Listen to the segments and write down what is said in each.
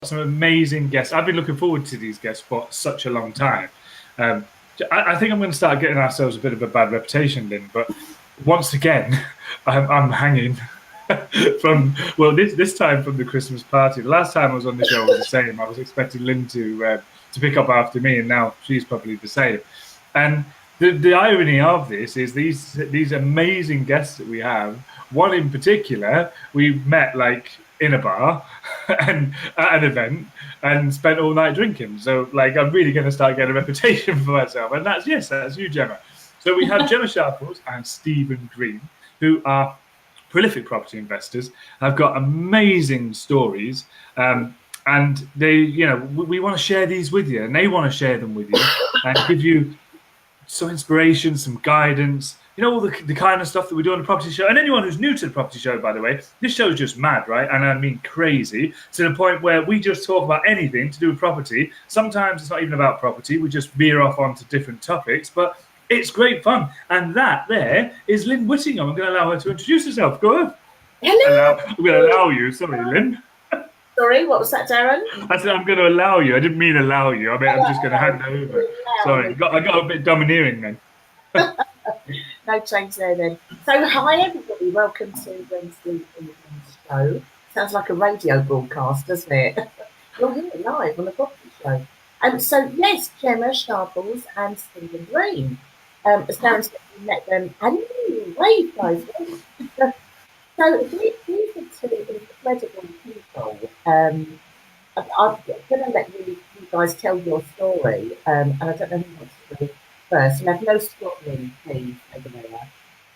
some amazing guests. I've been looking forward to these guests for such a long time. I think I'm going to start getting ourselves a bit of a bad reputation, Lynn. But once again, I'm hanging from this time from the Christmas party. The last time I was on the show was the same. I was expecting Lynn to pick up after me, and now she's probably the same. And the irony of this is these amazing guests that we have. One in particular, we met like in a bar and at an event and spent all night drinking. So like, I'm really going to start getting a reputation for myself. And that's you, Gemma. So we have Gemma Sharples and Stephen Green, who are prolific property investors. Have got amazing stories. And they, we want to share these with you, and they want to share them with you and give you some inspiration, some guidance, all the kind of stuff that we do on the Property Show. And anyone who's new to the Property Show, by the way, this show is just mad, right? And I mean crazy, to the point where we just talk about anything to do with property. Sometimes it's not even about property. We just veer off onto different topics, but it's great fun. And that there is Lynn Whittingham. I'm going to allow her to introduce herself. Go ahead. Hello. I'm going to allow you. Sorry, Lynn. Sorry, what was that, Darren? I said I'm going to allow you. I didn't mean allow you. I mean, I'm just going to hand over. Sorry, I got a bit domineering then. No change there then. So hi everybody, welcome to Wednesday evening show. Sounds like a radio broadcast, doesn't it? You're here live on the Property Show. So yes, Gemma Sharples and Stephen Green. As Darren said, we met them. And wave guys. So these are two incredible people. I'm going to let you guys tell your story, and I don't know who wants to go first. You have no story, please, over there.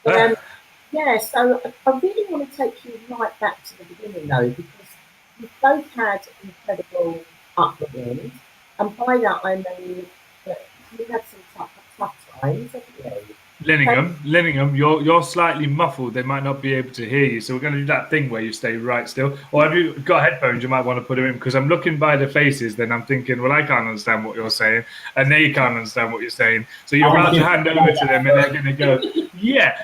But so I really want to take you right back to the beginning, though, because you've both had incredible upbringing, and by that I mean that you had some tough times, haven't you? Lillingham, you're slightly muffled. They might not be able to hear you. So we're going to do that thing where you stay right still. Or have you got headphones? You might want to put them in, because I'm looking by the faces. Then I'm thinking, well, I can't understand what you're saying, and they can't understand what you're saying. So you're about to hand over to them, and they're going to go, yeah.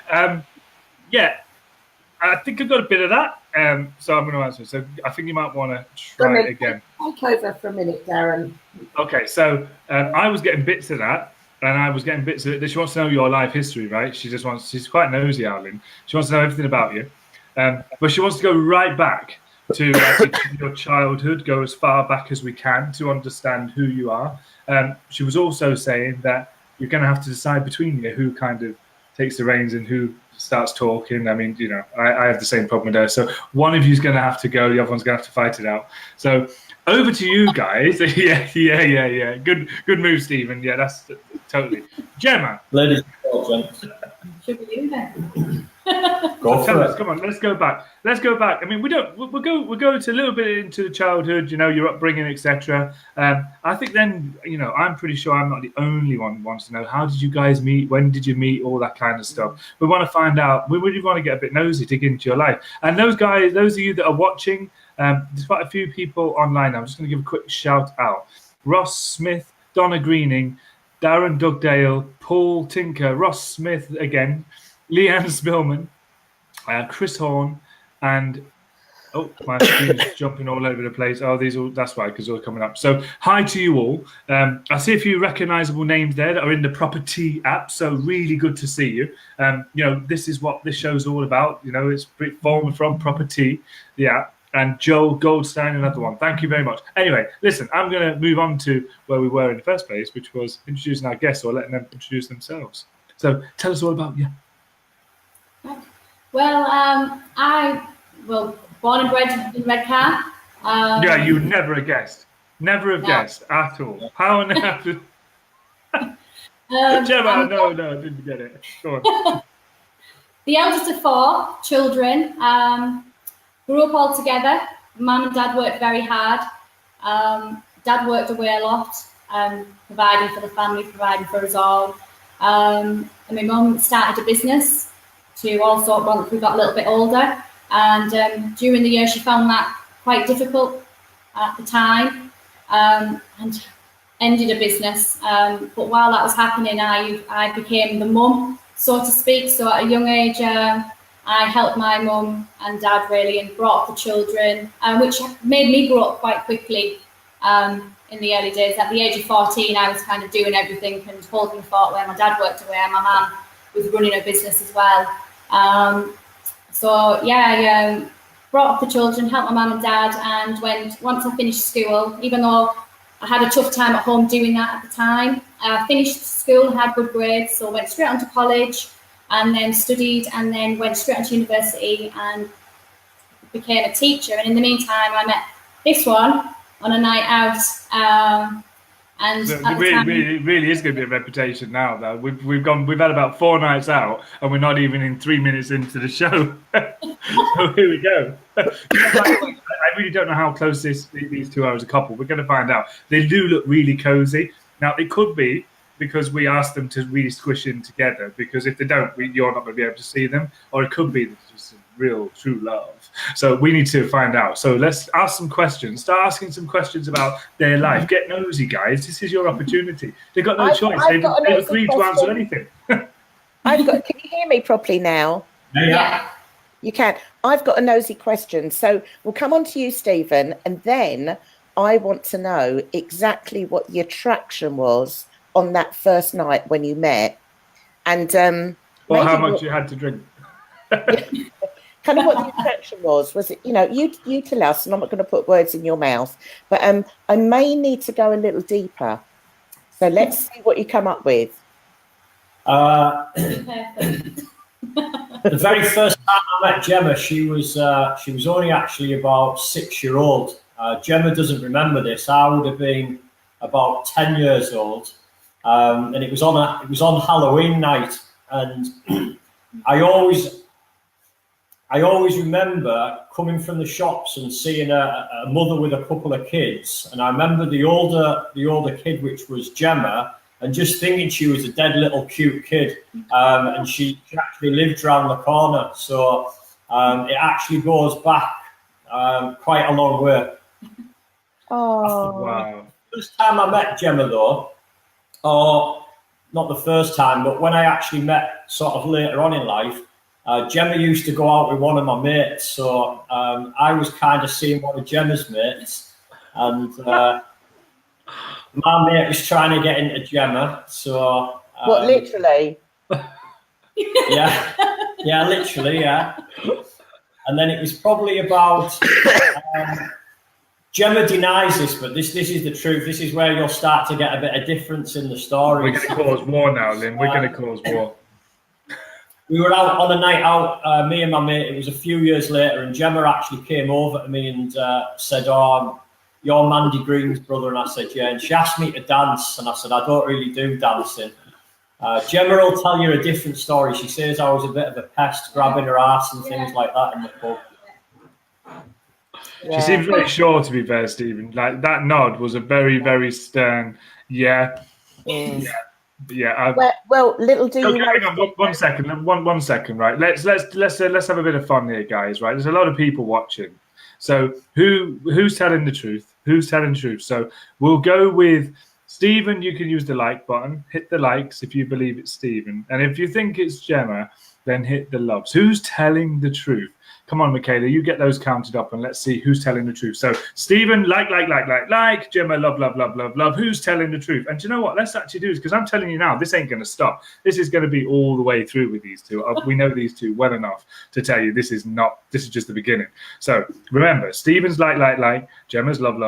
I think I've got a bit of that. So I'm going to answer. So I think you might want to try it again. Take over for a minute, Darren. Okay. So I was getting bits of that. And I was getting bits of it. She wants to know your life history, right? She's quite nosy, Arlene. She wants to know everything about you. But she wants to go right back to your childhood, go as far back as we can to understand who you are. She was also saying that you're going to have to decide between you who kind of takes the reins and who starts talking. I mean, I have the same problem with her. So one of you's going to have to go. The other one's going to have to fight it out. So over to you guys. Yeah. Good move, Stephen. Yeah, that's totally. Gemma. Ladies and gentlemen. Should we do that? Go for it. Come on, let's go back. I mean, we'll go to a little bit into the childhood, your upbringing, etc. I think then, I'm pretty sure I'm not the only one who wants to know, how did you guys meet? When did you meet? All that kind of stuff. We want to find out. We really want to get a bit nosy, dig into your life. And those of you that are watching, there's quite a few people online. I'm just going to give a quick shout out. Ross Smith, Donna Greening, Darren Dugdale, Paul Tinker, Ross Smith again, Leanne Spillman, Chris Horn, and my screen is jumping all over the place. That's why, because they're all coming up. So hi to you all. I see a few recognizable names there that are in the ProperT app, so really good to see you. This is what this show's all about. It's formed from ProperT, the app. And Joel Goldstein, another one. Thank you very much. Anyway, listen, I'm going to move on to where we were in the first place, which was introducing our guests or letting them introduce themselves. So tell us all about you. Well, born and bred in Redcar. Yeah, you never have guessed. Never have guessed at all. How on earth? Gemma, no, I didn't get it. Go on. The eldest of 4 children. Grew up all together. Mum and Dad worked very hard. Dad worked away a lot, providing for the family, providing for us all. And my mum started a business to also, once we got a little bit older. And during the year, she found that quite difficult at the time, and ended a business. But while that was happening, I became the mum, so to speak. So at a young age, I helped my mum and dad really and brought up the children, which made me grow up quite quickly in the early days. At the age of 14, I was kind of doing everything and holding the fort where my dad worked away and my mum was running a business as well. I brought up the children, helped my mum and dad, and once I finished school, even though I had a tough time at home doing that at the time, I finished school, had good grades, so went straight on to college and then studied and then went straight on to university and became a teacher. And in the meantime, I met this one on a night out. And so it really is going to be a reputation now, though. We've had about 4 nights out, and we're not even in 3 minutes into the show. So here we go. I really don't know how close these two are as a couple. We're going to find out. They do look really cozy. Now, it could be because we asked them to really squish in together, because if they don't, you're not going to be able to see them. Or it could be that it's just real, true love. So we need to find out. So let's ask some questions. Start asking some questions about their life. Get nosy, guys. This is your opportunity. They've got no choice. They've agreed to answer anything. Can you hear me properly now? Yeah. You can. I've got a nosy question. So we'll come on to you, Stephen, and then I want to know exactly what the attraction was on that first night when you met. And or how much you had to drink. Kind of what the attraction was. Was it, you tell us, and I'm not going to put words in your mouth, but I may need to go a little deeper. So let's see what you come up with. The very first time I met Gemma, she was only actually about 6-year-old. Gemma doesn't remember this. I would have been about 10 years old, and it was on Halloween night, and I always remember coming from the shops and seeing a mother with a couple of kids, and I remember the older kid, which was Gemma, and just thinking she was a dead little cute kid, and she actually lived around the corner. So it actually goes back quite a long way. Oh, wow! First time I met Gemma, though, or not the first time, but when I actually met sort of later on in life. Gemma used to go out with one of my mates, so I was kind of seeing one of Gemma's mates, and my mate was trying to get into Gemma. So what, literally? Yeah, literally, yeah. And then it was probably about Gemma denies this, but this is the truth. This is where you'll start to get a bit of difference in the story. We're going to cause war now, Lynn. We're going to cause war. We were out on a night out, me and my mate. It was a few years later, and Gemma actually came over to me and said, "Oh, you're Mandy Green's brother." And I said, "Yeah." And she asked me to dance, and I said, "I don't really do dancing." Gemma will tell you a different story. She says I was a bit of a pest, grabbing her ass and things like that in the pub. She seems very sure, to be fair, Stephen. Like, that nod was a very, very stern, yeah. Yeah. Well, little do you know. Hang on, one second, right? Let's have a bit of fun here, guys. Right? There's a lot of people watching. So who's telling the truth? Who's telling the truth? So we'll go with Stephen. You can use the like button. Hit the likes if you believe it's Stephen, and if you think it's Gemma, then hit the loves. Who's telling the truth? Come on, Michaela, you get those counted up and let's see who's telling the truth. So, Stephen, like. Gemma, love. Who's telling the truth? And do you know what? Let's actually do this, because I'm telling you now, this ain't going to stop. This is going to be all the way through with these two. We know these two well enough to tell you this is just the beginning. So, remember, Stephen's like. Gemma's love.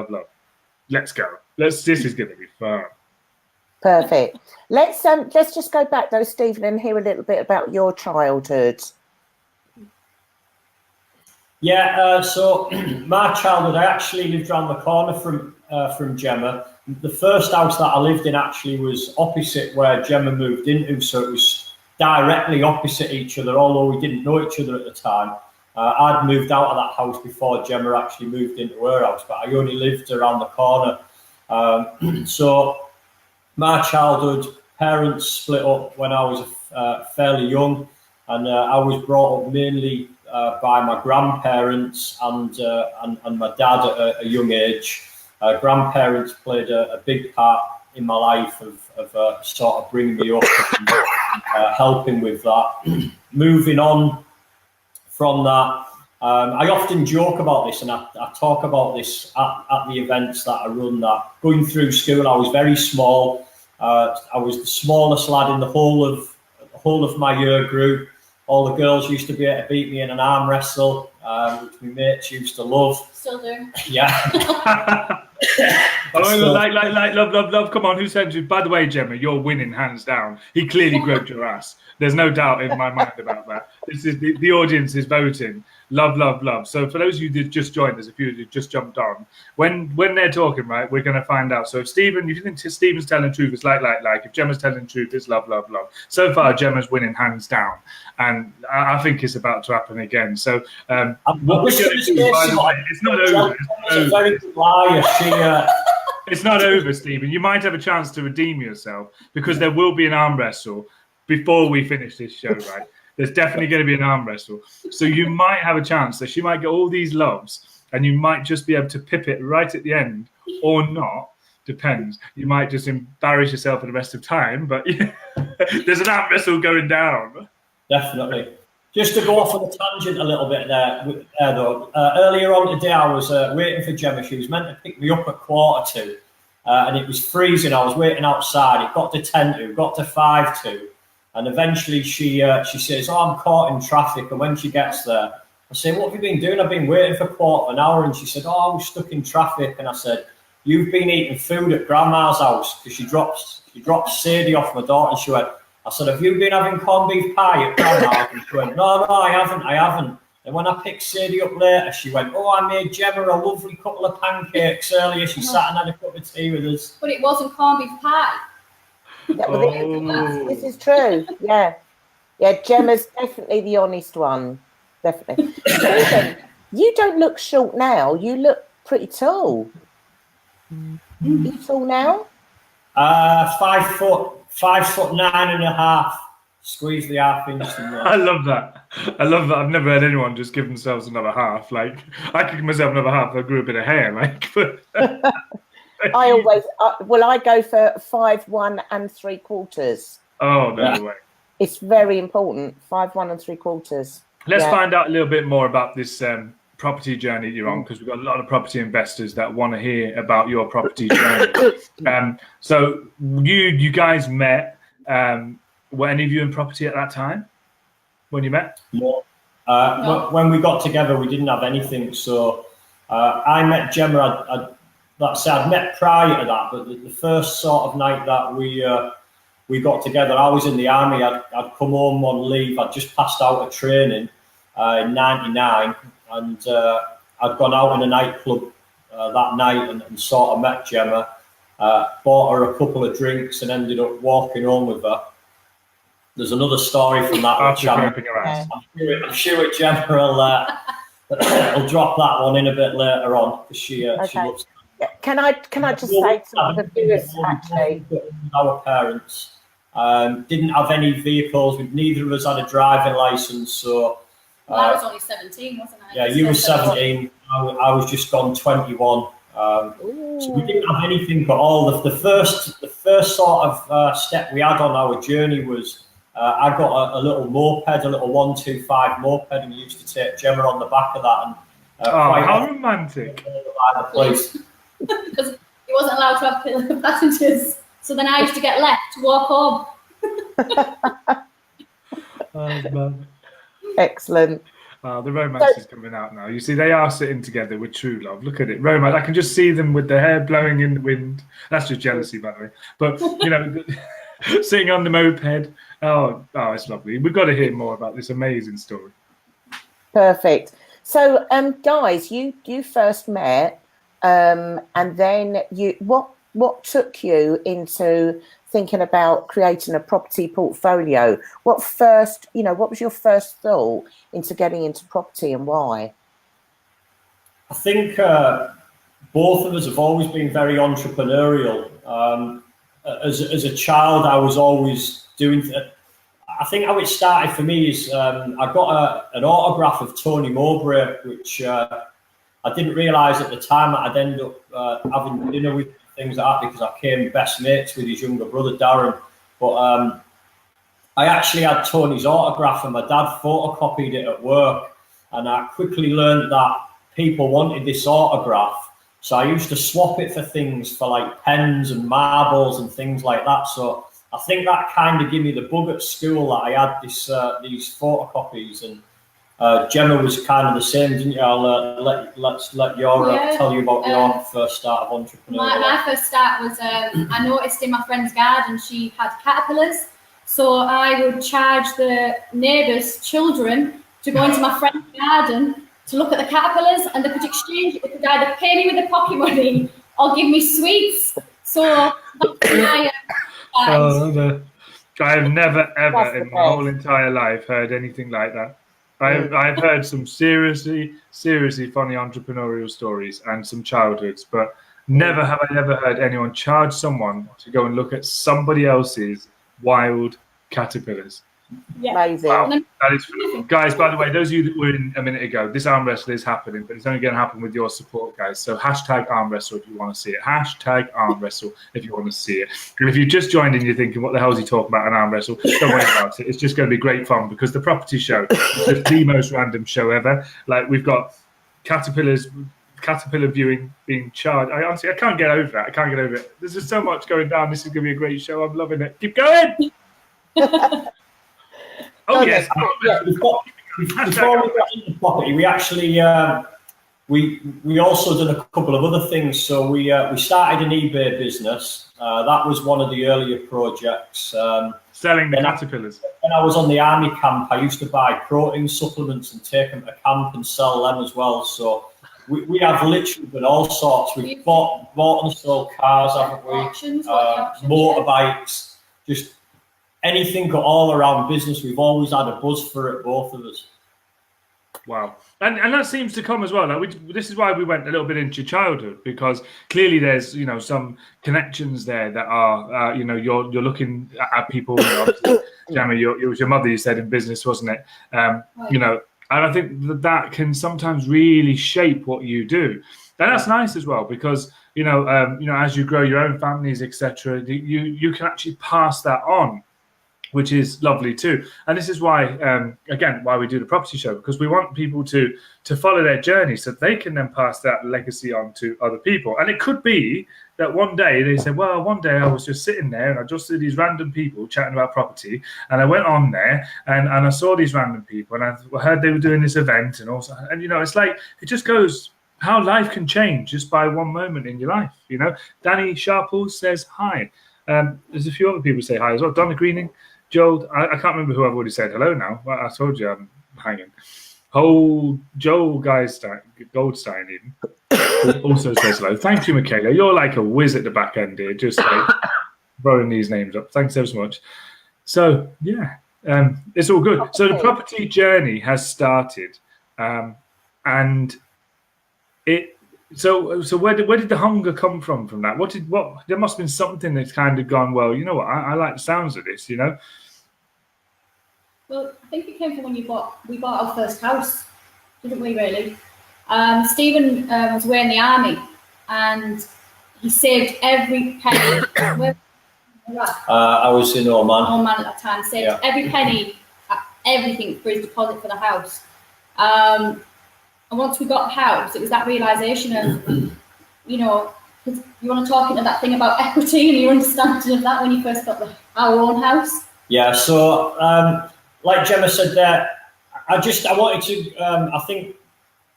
Let's go. This is going to be fun. Perfect. Let's just go back though, Stephen, and hear a little bit about your childhood. Yeah, so my childhood, I actually lived around the corner from Gemma. The first house that I lived in actually was opposite where Gemma moved into, so it was directly opposite each other, although we didn't know each other at the time. I'd moved out of that house before Gemma actually moved into her house, but I only lived around the corner. So my childhood, parents split up when I was fairly young, and I was brought up mainly by my grandparents and my dad at a young age. Grandparents played a big part in my life of sort of bringing me up and helping with that. Moving on from that. I often joke about this, and I talk about this at the events that I run. That going through school, I was very small. I was the smallest lad in the whole of my year group. All the girls used to be able to beat me in an arm wrestle, which my mates used to love. Still do. Yeah. Love. Come on, who sent you? By the way, Gemma, you're winning hands down. He clearly groped your ass. There's no doubt in my mind about that. This is the audience is voting. Love. So for those of you that just joined us, if you just jumped on, when they're talking, right, we're going to find out. So if you think Stephen's telling the truth, it's like. If Gemma's telling the truth, it's love. So far, Gemma's winning hands down, and I think it's about to happen again. So what we're going to do, by the way, it's not over. She's a very good liar. It's not over, Stephen. You might have a chance to redeem yourself because there will be an arm wrestle before we finish this show, right? There's definitely going to be an arm wrestle. So you might have a chance. So she might get all these loves and you might just be able to pip it right at the end or not. Depends. You might just embarrass yourself for the rest of time, but yeah, there's an arm wrestle going down. Definitely. Just to go off on a tangent a little bit there, though. Earlier on today, I was waiting for Gemma. She was meant to pick me up at 2:45, and it was freezing. I was waiting outside. It got to 10:50, got to 5:50, and eventually she says, "Oh, I'm caught in traffic." And when she gets there, I say, "What have you been doing?" "I've been waiting for 1/4 And she said, "Oh, I was stuck in traffic." And I said, "You've been eating food at Grandma's house," because she dropped Sadie off my daughter, and she went. I said, "Have you been having corned beef pie at Grandma's?" And she went, No, I haven't. And when I picked Sadie up later, she went, "Oh, I made Gemma a lovely couple of pancakes earlier. She sat and had a cup of tea with us." But it wasn't corned beef pie. Yeah, well, this is true. Yeah. Gemma's definitely the honest one. Definitely. Stephen, you don't look short now. You look pretty tall. You tall now? 5'9.5". Squeeze the half-inch. I love that. I've never had anyone just give themselves another half. Like I could give myself another half. I grew a bit of hair. Like, but I always I go for 5'1 3/4. Oh no way! It's very important. 5'1 3/4. Let's find out a little bit more about this property journey you're on, because we've got a lot of property investors that want to hear about your property journey. So you guys met. Were any of you in property at that time when you met? No. When we got together, we didn't have anything. So I met Gemma. I'd met prior to that, but the first sort of night that we got together, I was in the army. I'd come home on leave. I'd just passed out of training in '99, and I'd gone out in a nightclub that night and sort of met Gemma. Bought her a couple of drinks and ended up walking home with her. There's another story from that. I'm sure Gemma will drop that one in a bit later on, because she loves. Can I just say to the viewers, actually? Our parents didn't have any vehicles. Neither of us had a driving license, so. I was only 17, wasn't I? Yeah, you were 17. I was just gone 21. So we didn't have anything, but all the first sort of step we had on our journey was I got a little moped, a little 125 moped, and we used to take Gemma on the back of that. And how romantic! Because he wasn't allowed to have passengers, so then I used to get left to walk home. Man. Excellent. The romance is coming out now. You see, they are sitting together with true love. Look at it, romance. I can just see them with their hair blowing in the wind. That's just jealousy, by the way. But you know, sitting on the moped. Oh, it's lovely. We've got to hear more about this amazing story. Perfect. So, guys, you first met, and then what took you into thinking about creating a property portfolio? What was your first thought into getting into property, and why? I think both of us have always been very entrepreneurial. As a child, I was always doing. I think how it started for me is I got an autograph of Tony Mowbray, which I didn't realise at the time that I'd end up having dinner with, things like that, because I came best mates with his younger brother Darren. But I actually had Tony's autograph, and my dad photocopied it at work. and I quickly learned that people wanted this autograph. So I used to swap it for things, for like pens and marbles and things like that. So I think that kind of gave me the bug at school that I had these photocopies, and Gemma was kind of the same, didn't you? I'll let your tell you about your first start of entrepreneurship. My first start was I noticed in my friend's garden she had caterpillars, so I would charge the neighbours' children to go into my friend's garden to look at the caterpillars, and they could exchange it. They could either pay me with the pocket money or give me sweets. So that's my I have never ever in my whole entire life heard anything like that. I've heard some seriously funny entrepreneurial stories and some childhoods, but never have I ever heard anyone charge someone to go and look at somebody else's wild caterpillars. Yeah. Amazing. Wow, that is, guys, by the way, those of you that were in a minute ago, this arm wrestle is happening, but it's only going to happen with your support, guys. So hashtag arm wrestle if you want to see it. Hashtag arm wrestle if you want to see it. And if you just joined in, you're thinking, what the hell is he talking about, an arm wrestle? Don't worry about it. It's just going to be great fun, because the ProperT Show is the most random show ever. Like, we've got caterpillar viewing being charged. I honestly, I can't get over that. I can't get over it. There's just so much going down. This is going to be a great show. I'm loving it. Keep going. Oh yes. Before we got into property, we actually we also did a couple of other things. So we started an eBay business. That was one of the earlier projects. Selling the caterpillars. When I was on the army camp, I used to buy protein supplements and take them to camp and sell them as well. So we have literally done all sorts. We've bought and sold cars, haven't we? Auctions, motorbikes, just anything all around business. We've always had a buzz for it, both of us. Wow, and that seems to come as well. Like this is why we went a little bit into childhood, because clearly there's some connections there that are you're looking at people. Gemma, it was your mother you said in business, wasn't it? Right. And I think that can sometimes really shape what you do. And that's nice as well, because as you grow your own families, etc., you can actually pass that on, which is lovely too. And this is why, again, why we do the ProperT Show, because we want people to follow their journey so they can then pass that legacy on to other people. And it could be that one day they say, well, one day I was just sitting there and I just see these random people chatting about property, and I went on there and I saw these random people and I heard they were doing this event, and it's like, it just goes how life can change just by one moment in your life. Danny Sharples says hi. There's a few other people say hi as well. Donna Greening, Joel, I can't remember who I've already said hello now. Well, I told you I'm hanging. Joel Goldstein even also says hello. Thank you, Michaela. You're like a whiz at the back end here, just like throwing these names up. Thanks ever so much. So, yeah, it's all good. So the property journey has started, and it. So where did the hunger come from that? There must have been something that's kind of gone, well, you know what, I like the sounds of this, Well, I think it came from when we bought our first house, didn't we, really? Stephen was away in the army, and he saved every penny. I was in Oman. Oman at that time. Saved every penny, everything for his deposit for the house. And once we got the house, it was that realisation of, because you want to talk into that thing about equity and your understanding of that when you first got our own house. Yeah, so like Gemma said there, I wanted to, I think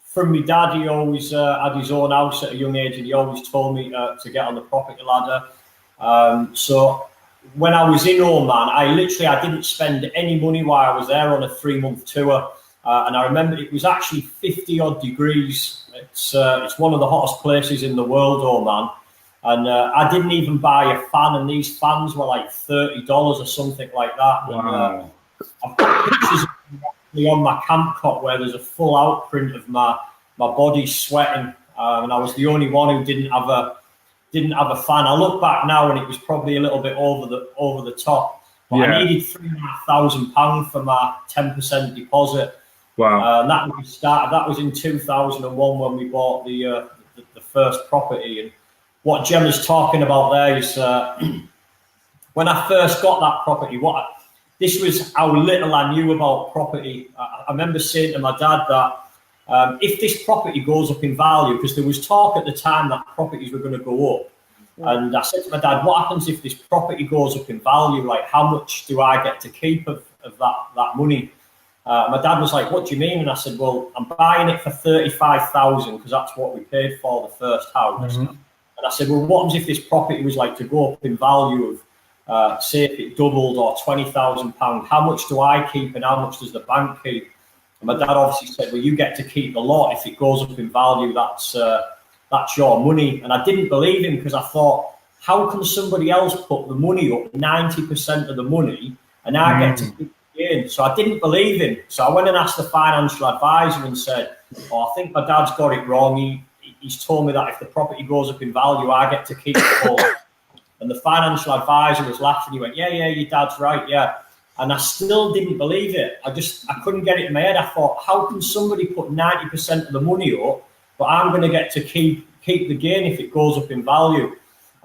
from my dad, he always had his own house at a young age, and he always told me to get on the property ladder. So when I was in Oman, I didn't spend any money while I was there on a 3-month tour. And I remember it was actually 50-odd degrees. It's one of the hottest places in the world, Oman. And I didn't even buy a fan, and these fans were like $30 or something like that. Wow. And, I've got pictures on my camp cot where there's a full outprint of my body sweating, and I was the only one who didn't have a fan. I look back now, and it was probably a little bit over the top. But I needed £3,500 for my 10% deposit. Wow. That was in 2001 when we bought the first property. And what Gemma's talking about there is when I first got that property, this was how little I knew about property. I remember saying to my dad that if this property goes up in value, because there was talk at the time that properties were going to go up, and I said to my dad, what happens if this property goes up in value? Like, how much do I get to keep of that money? My dad was like, what do you mean? And I said, well, I'm buying it for 35,000 because that's what we paid for the first house. And I said, well, what happens if this property was like to go up in value of, say if it doubled or £20,000, how much do I keep and how much does the bank keep? And my dad obviously said, well, you get to keep the lot. If it goes up in value, that's your money. And I didn't believe him because I thought, how can somebody else put the money up, 90% of the money, and I get to keep the gain? So I didn't believe him. So I went and asked the financial advisor and said, oh, I think my dad's got it wrong. He's told me that if the property goes up in value, I get to keep it all. And the financial advisor was laughing. He went, yeah, your dad's right, yeah. And I still didn't believe it. I couldn't get it in my head. I thought, how can somebody put 90% of the money up, but I'm going to get to keep the gain if it goes up in value?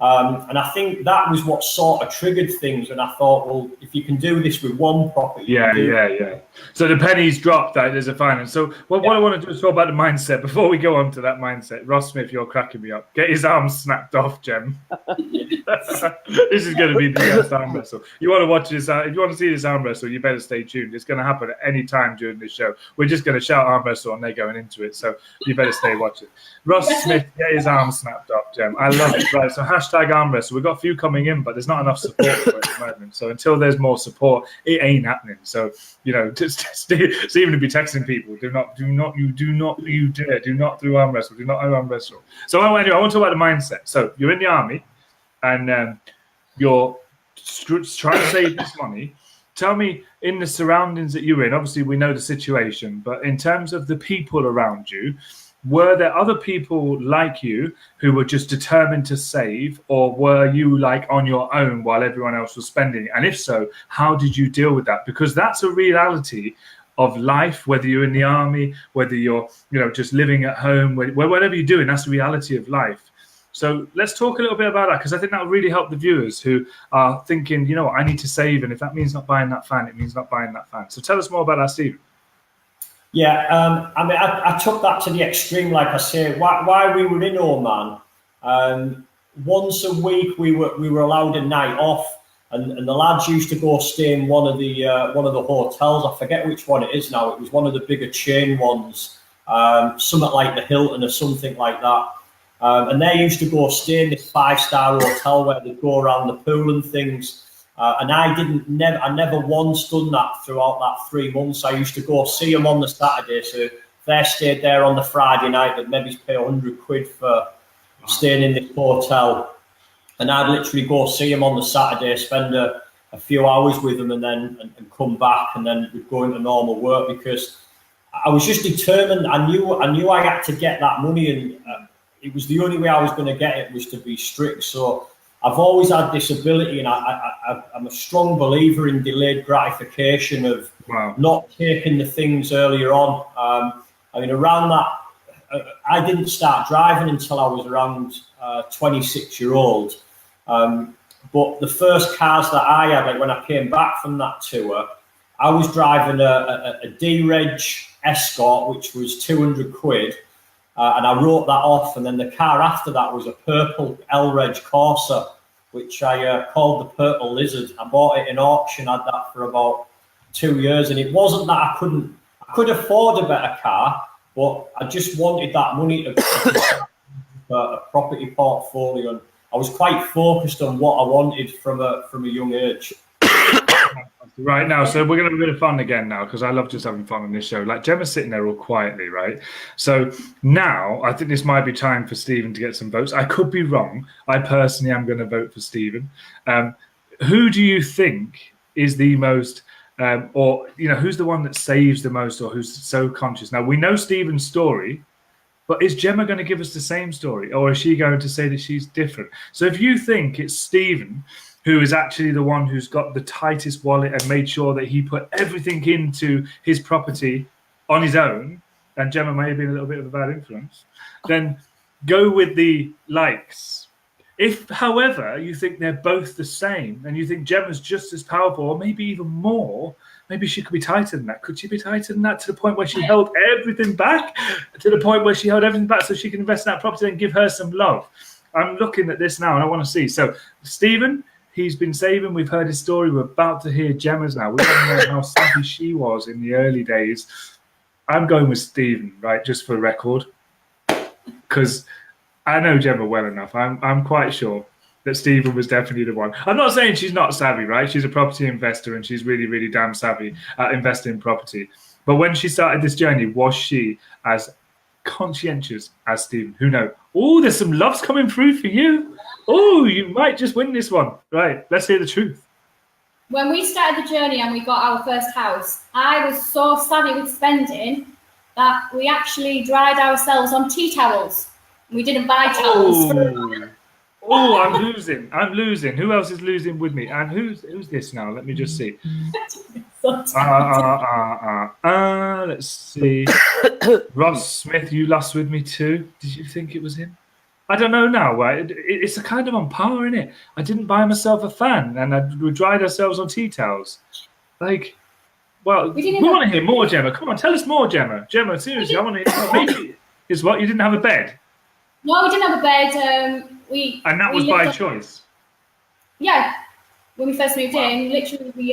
And I think that was what sort of triggered things. And I thought, well, if you can do this with one property. Yeah. So the pennies dropped that there's a finance. So what I want to do is talk about the mindset. Before we go on to that mindset, Ross Smith, you're cracking me up. Get his arms snapped off, Gem. This is going to be the best arm wrestle. You want to watch this? If you want to see this arm wrestle, you better stay tuned. It's going to happen at any time during this show. We're just going to shout arm wrestle and they're going into it. So you better stay watching. Ross Smith, get his arms snapped off, Gem. I love it. Right, so hashtag arm wrestle. We've got a few coming in, but there's not enough support for it at the moment. So until there's more support, it ain't happening. So, just even to be texting people, do not through arm wrestle, do not arm wrestle. So anyway, I want to talk about the mindset. So you're in the army and you're trying to save this money. Tell me, in the surroundings that you're in, obviously we know the situation, but in terms of the people around you, were there other people like you who were just determined to save, or were you like on your own while everyone else was spending? And if so, how did you deal with that? Because that's a reality of life, whether you're in the army, whether you're, just living at home, whatever you're doing, that's the reality of life. So let's talk a little bit about that, because I think that will really help the viewers who are thinking, I need to save, and if that means not buying that fan, it means not buying that fan. So tell us more about that, Stephen. Yeah, I took that to the extreme, like I say. Why we were in Oman, once a week we were allowed a night off, and the lads used to go stay in one of the hotels. I forget which one it is now. It was one of the bigger chain ones, something like the Hilton or something like that. And they used to go stay in this 5-star hotel where they'd go around the pool and things. And I never once done that throughout that 3 months. I used to go see them on the Saturday. So if they stayed there on the Friday night, they'd maybe pay £100 for staying in this hotel. And I'd literally go see them on the Saturday, spend a few hours with them, and then come back, and then we'd go into normal work, because I was just determined. I knew I had to get that money, and it was the only way I was going to get it was to be strict. So I've always had this ability, and I'm a strong believer in delayed gratification, of not taking the things earlier on. Around that, I didn't start driving until I was around 26-year-old. But the first cars that I had, like when I came back from that tour, I was driving a D-Reg Escort, which was £200. And I wrote that off, and then the car after that was a purple L-Reg Corsa, which I called the Purple Lizard. I bought it in auction, had that for about 2 years, and it wasn't that I could afford a better car, but I just wanted that money to a property portfolio, and I was quite focused on what I wanted from a young age. Right now, so we're going to have a bit of fun again now, because I love just having fun on this show. Like, Gemma's sitting there all quietly, right? So now I think this might be time for Stephen to get some votes. I could be wrong. I personally am going to vote for Stephen. Who do you think is the most, who's the one that saves the most, or who's so conscious? Now, we know Stephen's story, but is Gemma going to give us the same story, or is she going to say that she's different? So if you think it's Stephen who is actually the one who's got the tightest wallet and made sure that he put everything into his property on his own, and Gemma may have been a little bit of a bad influence, then go with the likes. If, however, you think they're both the same and you think Gemma's just as powerful or maybe even more, maybe she could be tighter than that. Could she be tighter than that to the point where she held everything back? To the point where she held everything back so she can invest in that property and give her some love? I'm looking at this now and I want to see. So, Stephen, he's been saving. We've heard his story. We're about to hear Gemma's now. We don't know how savvy she was in the early days. I'm going with Stephen, right, just for the record, because I know Gemma well enough. I'm quite sure that Stephen was definitely the one. I'm not saying she's not savvy, right? She's a property investor and she's really, really damn savvy at investing in property. But when she started this journey, was she as conscientious as Stephen? Who knows? Oh, there's some loves coming through for you. Oh, you might just win this one. Right, let's hear the truth. When we started the journey and we got our first house, I was so savvy with spending that we actually dried ourselves on tea towels. We didn't buy towels. Oh, I'm losing. Who else is losing with me? And who's this now? Let me just see. Let's see. Ross Smith, you lost with me too. Did you think it was him? I don't know now. Right? It's a kind of on par, isn't it? I didn't buy myself a fan, and we dried ourselves on tea towels. Like, well, we want to hear more, Gemma. Come on, tell us more, Gemma. Gemma, seriously, I want to hear. Maybe is what you didn't have a bed. No, we didn't have a bed. And that was by choice. Yeah, when we first moved in, literally we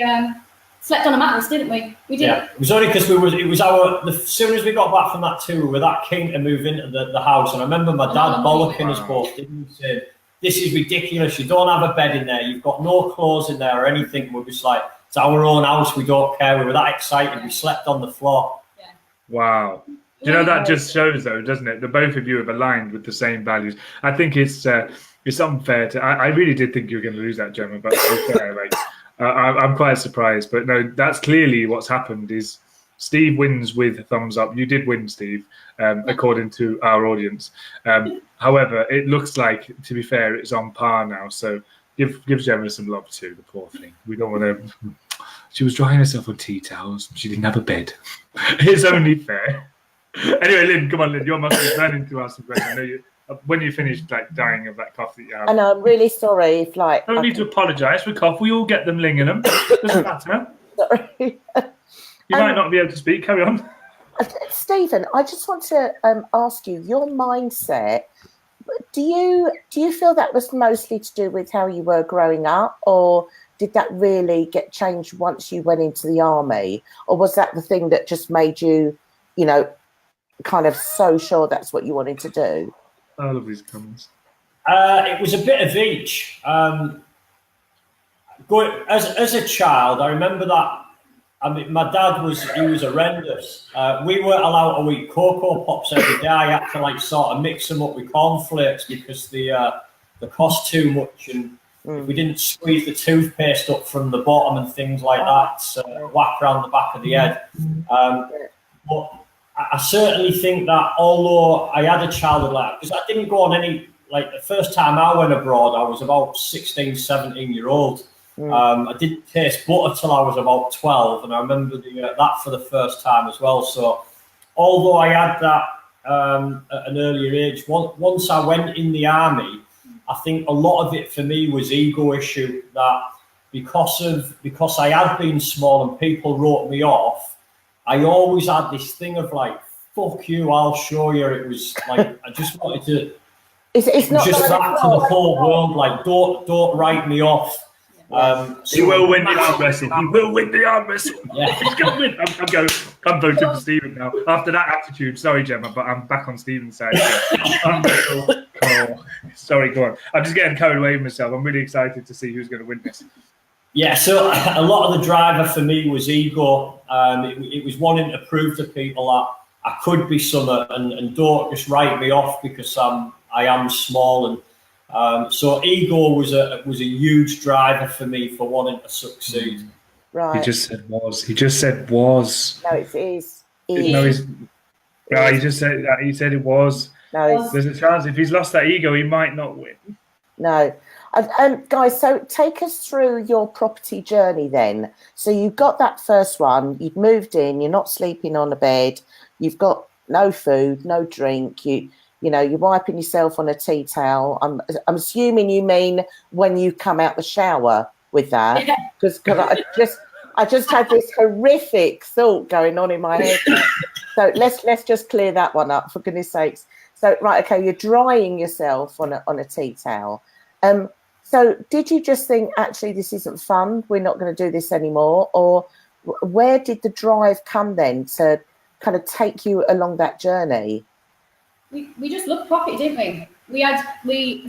slept on a mattress, didn't we? We did. Yeah, it was only because as soon as we got back from that tour, we were that keen to move into the house. And I remember my dad bollocking us both, didn't he? Saying, "This is ridiculous. You don't have a bed in there. You've got no clothes in there or anything." We're just like, it's our own house. We don't care. We were that excited. We slept on the floor. Yeah. Wow. You know, that just shows, though, doesn't it? The both of you have aligned with the same values. I think it's unfair to. I really did think you were going to lose that, Gemma, but I'm quite surprised. But no, that's clearly what's happened. Is Steve wins with a thumbs up. You did win, Steve, according to our audience. However, it looks like, to be fair, it's on par now. So give Gemma some love too. The poor thing. We don't want to. She was drying herself on tea towels. She didn't have a bed. It's only fair. Anyway, Lynn, come on, Lynn. Your must be burning to ask some questions. I know you. When you finished dying of that cough that you have. And I'm really sorry if Don't need to apologise for cough. We all get them, Ling, in them. Doesn't matter. Sorry. You might not be able to speak. Carry on. Stephen, I just want to ask you your mindset. Do you feel that was mostly to do with how you were growing up, or did that really get changed once you went into the army, or was that the thing that just made you, kind of so sure that's what you wanted to do? I love these comments. It was a bit of each. As a child, I remember that. I mean, my dad was horrendous. We weren't allowed to eat Cocoa Pops every day. I had to sort of mix them up with cornflakes because they cost too much, and if we didn't squeeze the toothpaste up from the bottom and things like that, whack around the back of the head. But I certainly think that although I had a childhood like, because I didn't go on any, the first time I went abroad, I was about 16, 17 year old. I didn't taste butter till I was about 12, and I remember that for the first time as well. So although I had that at an earlier age, once I went in the army, I think a lot of it for me was ego issue, that because I had been small and people wrote me off, I always had this thing of fuck you, I'll show you. It was I just wanted to. It's not just that to the whole world. Don't write me off. He will win the arm wrestle. He will win the arm wrestle. Yeah. He's going to win. I'm voting for Stephen now. After that attitude, sorry, Gemma, but I'm back on Stephen's side. Sorry, go on. I'm just getting carried away with myself. I'm really excited to see who's going to win this. Yeah, so a lot of the driver for me was ego. It was wanting to prove to people that I could be something, and don't just write me off because I am small. And so ego was a huge driver for me for wanting to succeed. Right. He just said was. He just said was. No, it is. No, he just said that. He said it was. No, there's a chance if he's lost that ego, he might not win. No. Guys, so take us through your property journey then. So you got that first one, you've moved in, you're not sleeping on a bed, you've got no food, no drink, you know, you're wiping yourself on a tea towel. I'm assuming you mean when you come out the shower with that, because I just had this horrific thought going on in my head. So let's just clear that one up, for goodness sakes. So right, okay, you're drying yourself on a tea towel. So did you just think, actually, this isn't fun, we're not going to do this anymore? Or where did the drive come then to kind of take you along that journey? We just loved property, didn't we? As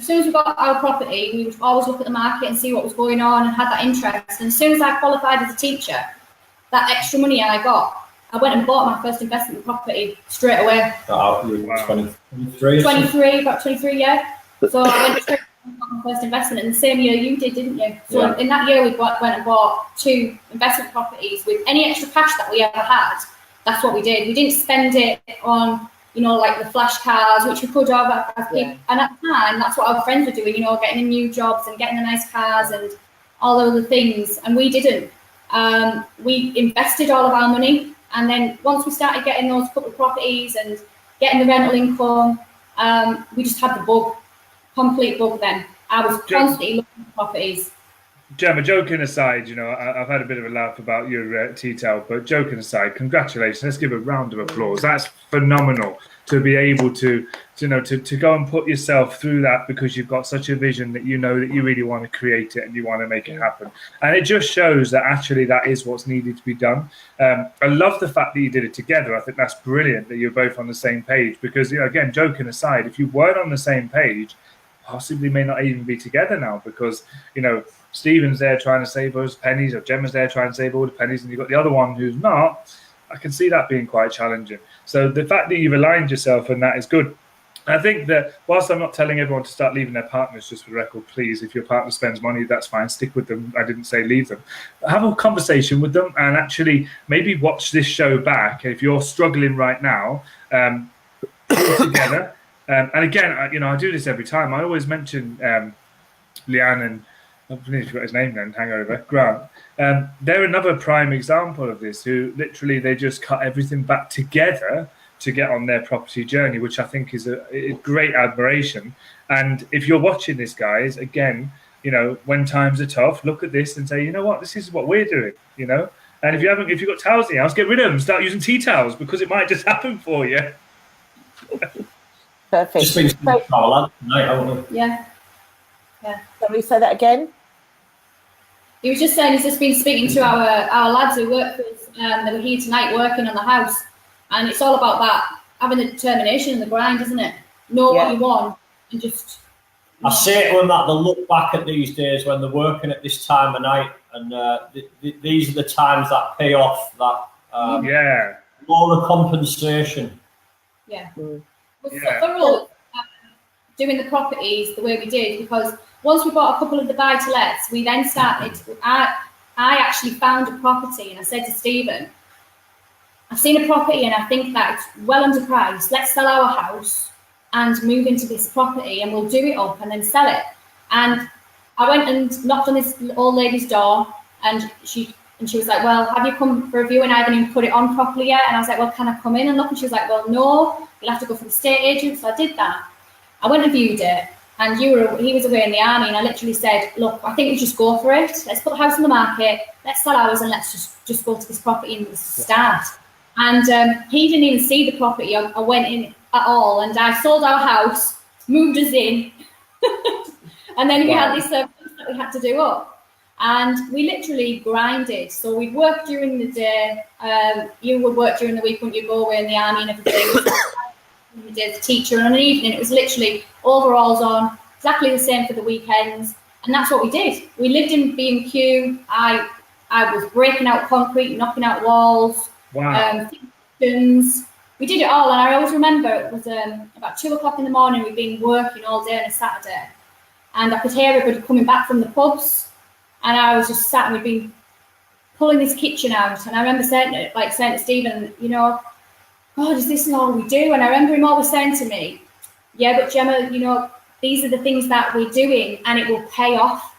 soon as we got our property, we would always look at the market and see what was going on and had that interest. And as soon as I qualified as a teacher, that extra money I got, I went and bought my first investment property straight away. Wow. 23, about 23, yeah. So I went straight and got my first investment in the same year you did, didn't you? So in that year, we went and bought 2 investment properties with any extra cash that we ever had. That's what we did. We didn't spend it on, you know, like the flash cars, which we could have as people. Yeah. And at the time, that's what our friends were doing, you know, getting new jobs and getting the nice cars and all those other things. And we didn't. We invested all of our money. And then once we started getting those couple of properties and getting the rental income, we just had the bug, complete bug then. I was constantly looking at properties. Gemma, joking aside, you know, I've had a bit of a laugh about your tea towel, but joking aside, congratulations. Let's give a round of applause. That's phenomenal to be able to go and put yourself through that, because you've got such a vision that you know that you really want to create it and you want to make it happen. And it just shows that actually that is what's needed to be done. I love the fact that you did it together. I think that's brilliant that you're both on the same page, because, you know, again, joking aside, if you weren't on the same page, possibly may not even be together now, because, you know, Stephen's there trying to save us pennies, or Gemma's there trying to save all the pennies, and you've got the other one who's not. I can see that being quite challenging. So the fact that you've aligned yourself and that is good. I think that whilst I'm not telling everyone to start leaving their partners, just for the record, please, if your partner spends money, that's fine, stick with them. I didn't say leave them. Have a conversation with them and actually maybe watch this show back. If you're struggling right now, pull together. And again, you know, I do this every time. I always mention Leanne and I forgot his name then, hangover, Grant. They're another prime example of this, who literally they just cut everything back together to get on their property journey, which I think is a great admiration. And if you're watching this, guys, again, you know, when times are tough, look at this and say, you know what, this is what we're doing, you know. And if you've got towels in the house, get rid of them. Start using tea towels, because it might just happen for you. Perfect. Just been tonight, Yeah. Can we say that again? He was just saying he's just been speaking to our lads who work for us, that were here tonight working on the house. And it's all about that, having the determination and the grind, isn't it? Know what you want and just... I say to them that they'll look back at these days when they're working at this time of night, and these are the times that pay off, that all the compensation. Yeah. Well, for us, doing the properties the way we did, because once we bought a couple of the buy-to-lets, we then started, I actually found a property and I said to Stephen, I've seen a property and I think that it's well underpriced. Let's sell our house and move into this property and we'll do it up and then sell it. And I went and knocked on this old lady's door and she was like, well, have you come for a viewing? I haven't even put it on properly yet. And I was like, well, can I come in and look? And she was like, well, no, you'll have to go for the estate agent. So I did that. I went and viewed it. And he was away in the army, and I literally said, look, I think we just go for it. Let's put the house on the market, let's sell ours, and let's just go to this property and start. And he didn't even see the property. I went in at all, and I sold our house, moved us in, and then we had this that we had to do up. And we literally grinded. So we'd work during the day. You would work during the week when you go away in the army and everything. We did the teacher, and on an evening it was literally overalls on, exactly the same for the weekends, and that's what we did. We lived in B&Q. I was breaking out concrete, knocking out walls, kitchens. We did it all, and I always remember it was about 2 o'clock in the morning. We'd been working all day on a Saturday, and I could hear everybody coming back from the pubs, and I was just sat and we'd been pulling this kitchen out, and I remember saying to Stephen, you know, God, is this all we do? And I remember him always saying to me, yeah, but Gemma, you know, these are the things that we're doing and it will pay off.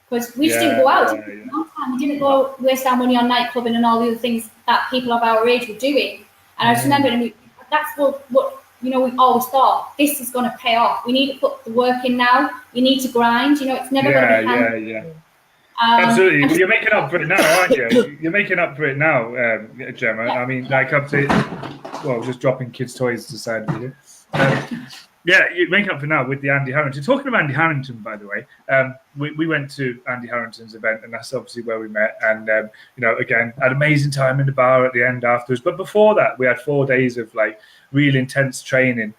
Because we just didn't go out. We didn't go waste our money on nightclubbing and all the other things that people of our age were doing. And I just remember, that's what you know, we always thought this is going to pay off. We need to put the work in now. You need to grind. You know, it's never going to be handled. Yeah. Absolutely. Well, you're making up for it now, aren't you? You're making up for it now, Gemma. Yeah. I mean, like up to, well, just dropping kids' toys aside here. Yeah, you're making up for now with the Andy Harrington. Talking of Andy Harrington, by the way, we went to Andy Harrington's event, and that's obviously where we met. And, you know, again, had an amazing time in the bar at the end afterwards. But before that, we had 4 days of, like, real intense training,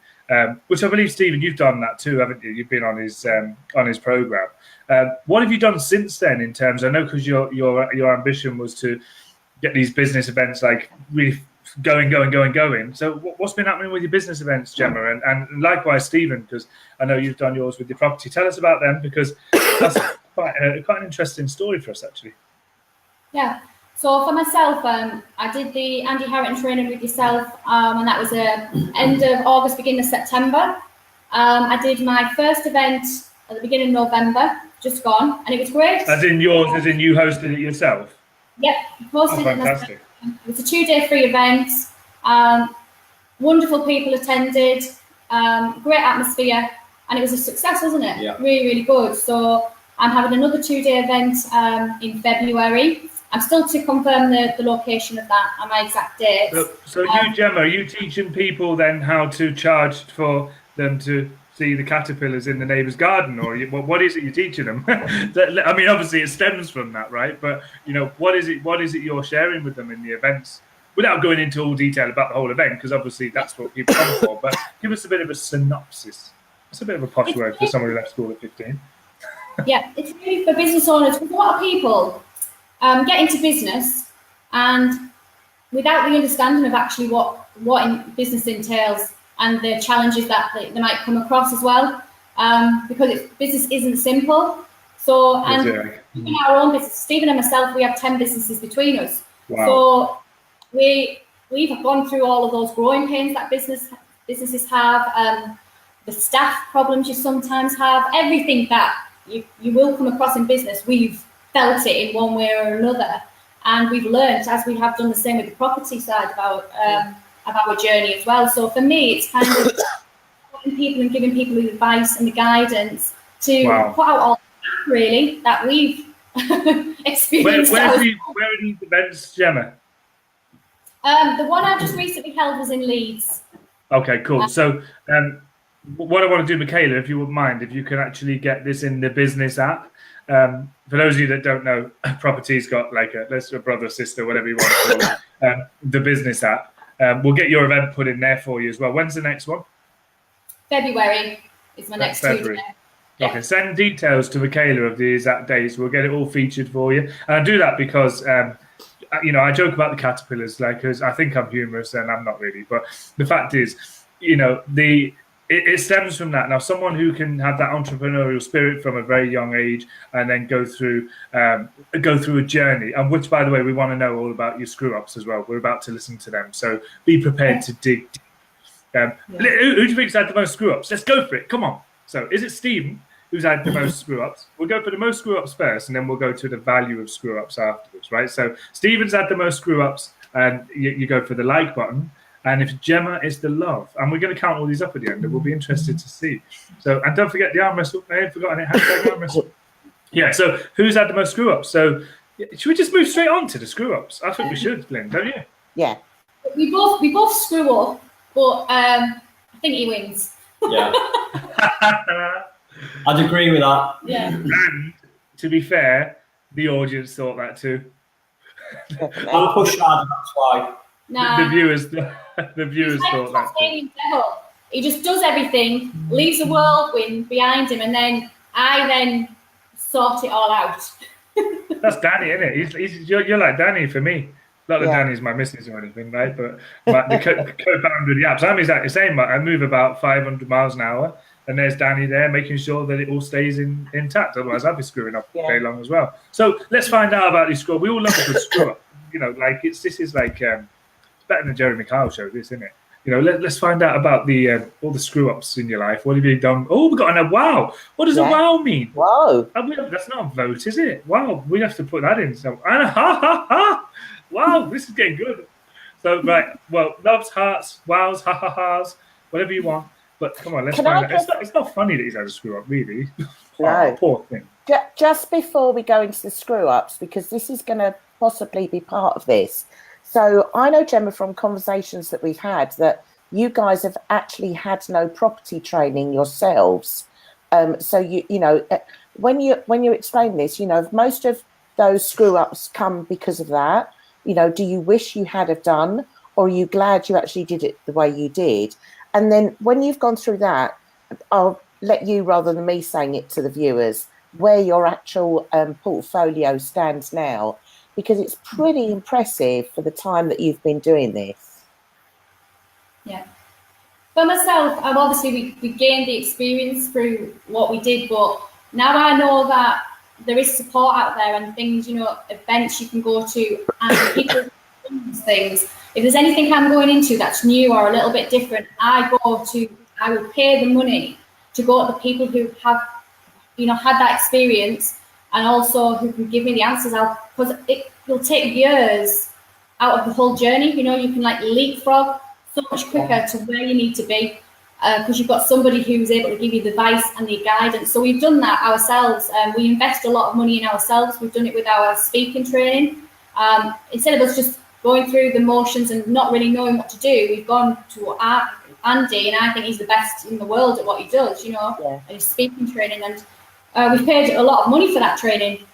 which I believe, Stephen, you've done that too, haven't you? You've been on his program. What have you done since then in terms? I know because your ambition was to get these business events like really going. So what's been happening with your business events, Gemma, and likewise, Stephen, because I know you've done yours with your property. Tell us about them, because that's quite an interesting story for us, actually. Yeah. So for myself, I did the Andy Harrington training with yourself, and that was end of August, beginning of September. I did my first event at the beginning of November, just gone, and it was great. As in yours, as in you hosted it yourself? Yep, hosted it. Fantastic. It was a 2-day free event. Wonderful people attended, great atmosphere, and it was a success, wasn't it? Yeah. Really, really good. So I'm having another 2-day event in February. I'm still to confirm the location of that and my exact dates. So you, Gemma, are you teaching people then how to charge for them to see the caterpillars in the neighbour's garden, or what is it you're teaching them? I mean, obviously it stems from that, right? But you know, what is it you're sharing with them in the events, without going into all detail about the whole event, because obviously that's what people come for. But give us a bit of a synopsis. It's a bit of a posh word for someone who left school at 15. Yeah, it's really for business owners. Because a lot of people get into business and without the understanding of actually what business entails and the challenges that they might come across as well, because business isn't simple. So, and in our own business, Stephen and myself, we have 10 businesses between us. Wow. So we've gone through all of those growing pains that businesses have, the staff problems you sometimes have, everything that you will come across in business, we've felt it in one way or another. And we've learned, as we have done the same with the property side, about our journey as well. So for me, it's kind of supporting people and giving people the advice and the guidance to put out all the really that we've experienced. Where are these events, Gemma? The one I just recently held was in Leeds. Okay, cool. So what I want to do, Michaela, if you wouldn't mind, if you can actually get this in the business app. For those of you that don't know, Property's got like a brother, sister, whatever you want to call it, the business app. We'll get your event put in there for you as well. When's the next one? February is my next February. Yeah. Okay, send details to Michaela of the exact dates. We'll get it all featured for you. And I do that because, you know, I joke about the caterpillars, like, because I think I'm humorous and I'm not really. But the fact is, you know, it stems from that. Now, someone who can have that entrepreneurial spirit from a very young age and then go through a journey, and which, by the way, we want to know all about your screw-ups as well. We're about to listen to them. So be prepared to dig deep. Who do you think's had the most screw-ups? Let's go for it. Come on. So is it Stephen who's had the most screw-ups? We'll go for the most screw-ups first, and then we'll go to the value of screw-ups afterwards, right? So Stephen's had the most screw-ups, and you go for the like button. And if Gemma is the love, and we're going to count all these up at the end, and we'll be interested to see. So, and don't forget the arm wrestle. I ain't forgotten it. Hashtag arm wrestle. Yeah. So, who's had the most screw ups? So, should we just move straight on to the screw ups? I think we should, Glenn, don't you? Yeah. We both screw up, but I think he wins. Yeah. I'd agree with that. Yeah. And to be fair, the audience thought that too. I'll push harder. That's why. Nah. The viewers thought that too. Devil. He just does everything, leaves a whirlwind behind him, and then I sort it all out. That's Danny, isn't it? You're like Danny for me. Not that Danny's my missus or anything, right? But the co-founder of the apps, I'm exactly the same. I move about 500 miles an hour, and there's Danny there making sure that it all stays intact. Otherwise, I'd be screwing up all day long as well. So let's find out about these screw. We all love a good screw up. You know, like this is like better than Jeremy Kyle show, this, isn't it? You know, let's find out about the all the screw ups in your life. What have you done? Oh, we've got a wow. What does a wow mean? Wow. That's not a vote, is it? Wow, we have to put that in. So, and ha ha ha. Wow, this is getting good. So, right, well, loves, hearts, wows, ha ha ha's. whatever you want. But come on, let's Can find I out. It's not funny that he's had a screw up, really. No. Poor thing. Just before we go into the screw ups, because this is going to possibly be part of this. So I know, Gemma, from conversations that we've had, that you guys have actually had no property training yourselves. So you know, when you explain this, you know, most of those screw ups come because of that. You know, do you wish you had have done, or are you glad you actually did it the way you did? And then when you've gone through that, I'll let you, rather than me saying it to the viewers, where your actual portfolio stands now, because it's pretty impressive for the time that you've been doing this. Yeah. For myself, obviously we gained the experience through what we did, but now I know that there is support out there and things, you know, events you can go to and people do things. If there's anything I'm going into that's new or a little bit different, I will pay the money to go to the people who have, you know, had that experience and also who can give me the answers out, because it'll take years out of the whole journey. You know, you can like leapfrog so much quicker to where you need to be because you've got somebody who's able to give you the advice and the guidance. So we've done that ourselves. We invest a lot of money in ourselves. We've done it with our speaking training. Instead of us just going through the motions and not really knowing what to do, we've gone to Andy, and I think he's the best in the world at what he does, you know, and his speaking training. And we've paid a lot of money for that training.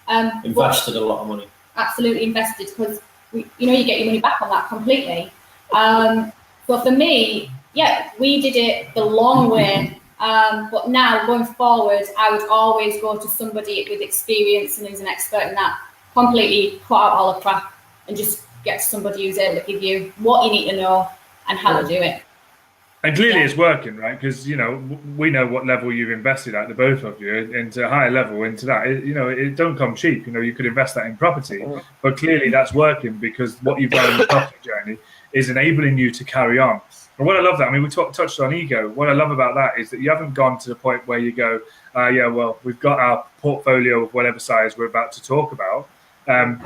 Invested a lot of money. Absolutely invested, because you know, you get your money back on that completely. But for me, yeah, we did it the long way. But now going forward, I would always go to somebody with experience and who's an expert in that. Completely cut out all the crap and just get somebody who's able to give you what you need to know and how to do it. And clearly it's working, right? Because, you know, we know what level you've invested at, the both of you, into a higher level, into that. You know, it don't come cheap. You know, you could invest that in property, but clearly that's working, because what you've done in the property journey is enabling you to carry on. And what I love that, I mean, we touched on ego. What I love about that is that you haven't gone to the point where you go, yeah, well, we've got our portfolio of whatever size we're about to talk about, and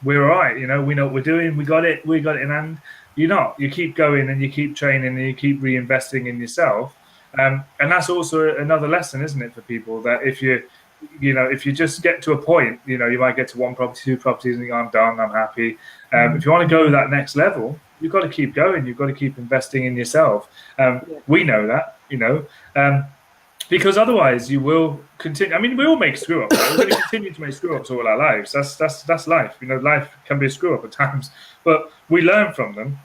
we're all right. You know what we're doing. We got it in hand. You're not. You keep going and you keep training and you keep reinvesting in yourself. And that's also another lesson, isn't it, for people, that if you just get to a point, you know, you might get to one property, two properties, and you go, I'm done, I'm happy. If you want to go that next level, you've got to keep going. You've got to keep investing in yourself. We know that, you know, because otherwise you will continue. I mean, we all make screw ups. We're going to continue to make screw ups all our lives. That's life. You know, life can be a screw up at times, but we learn from them.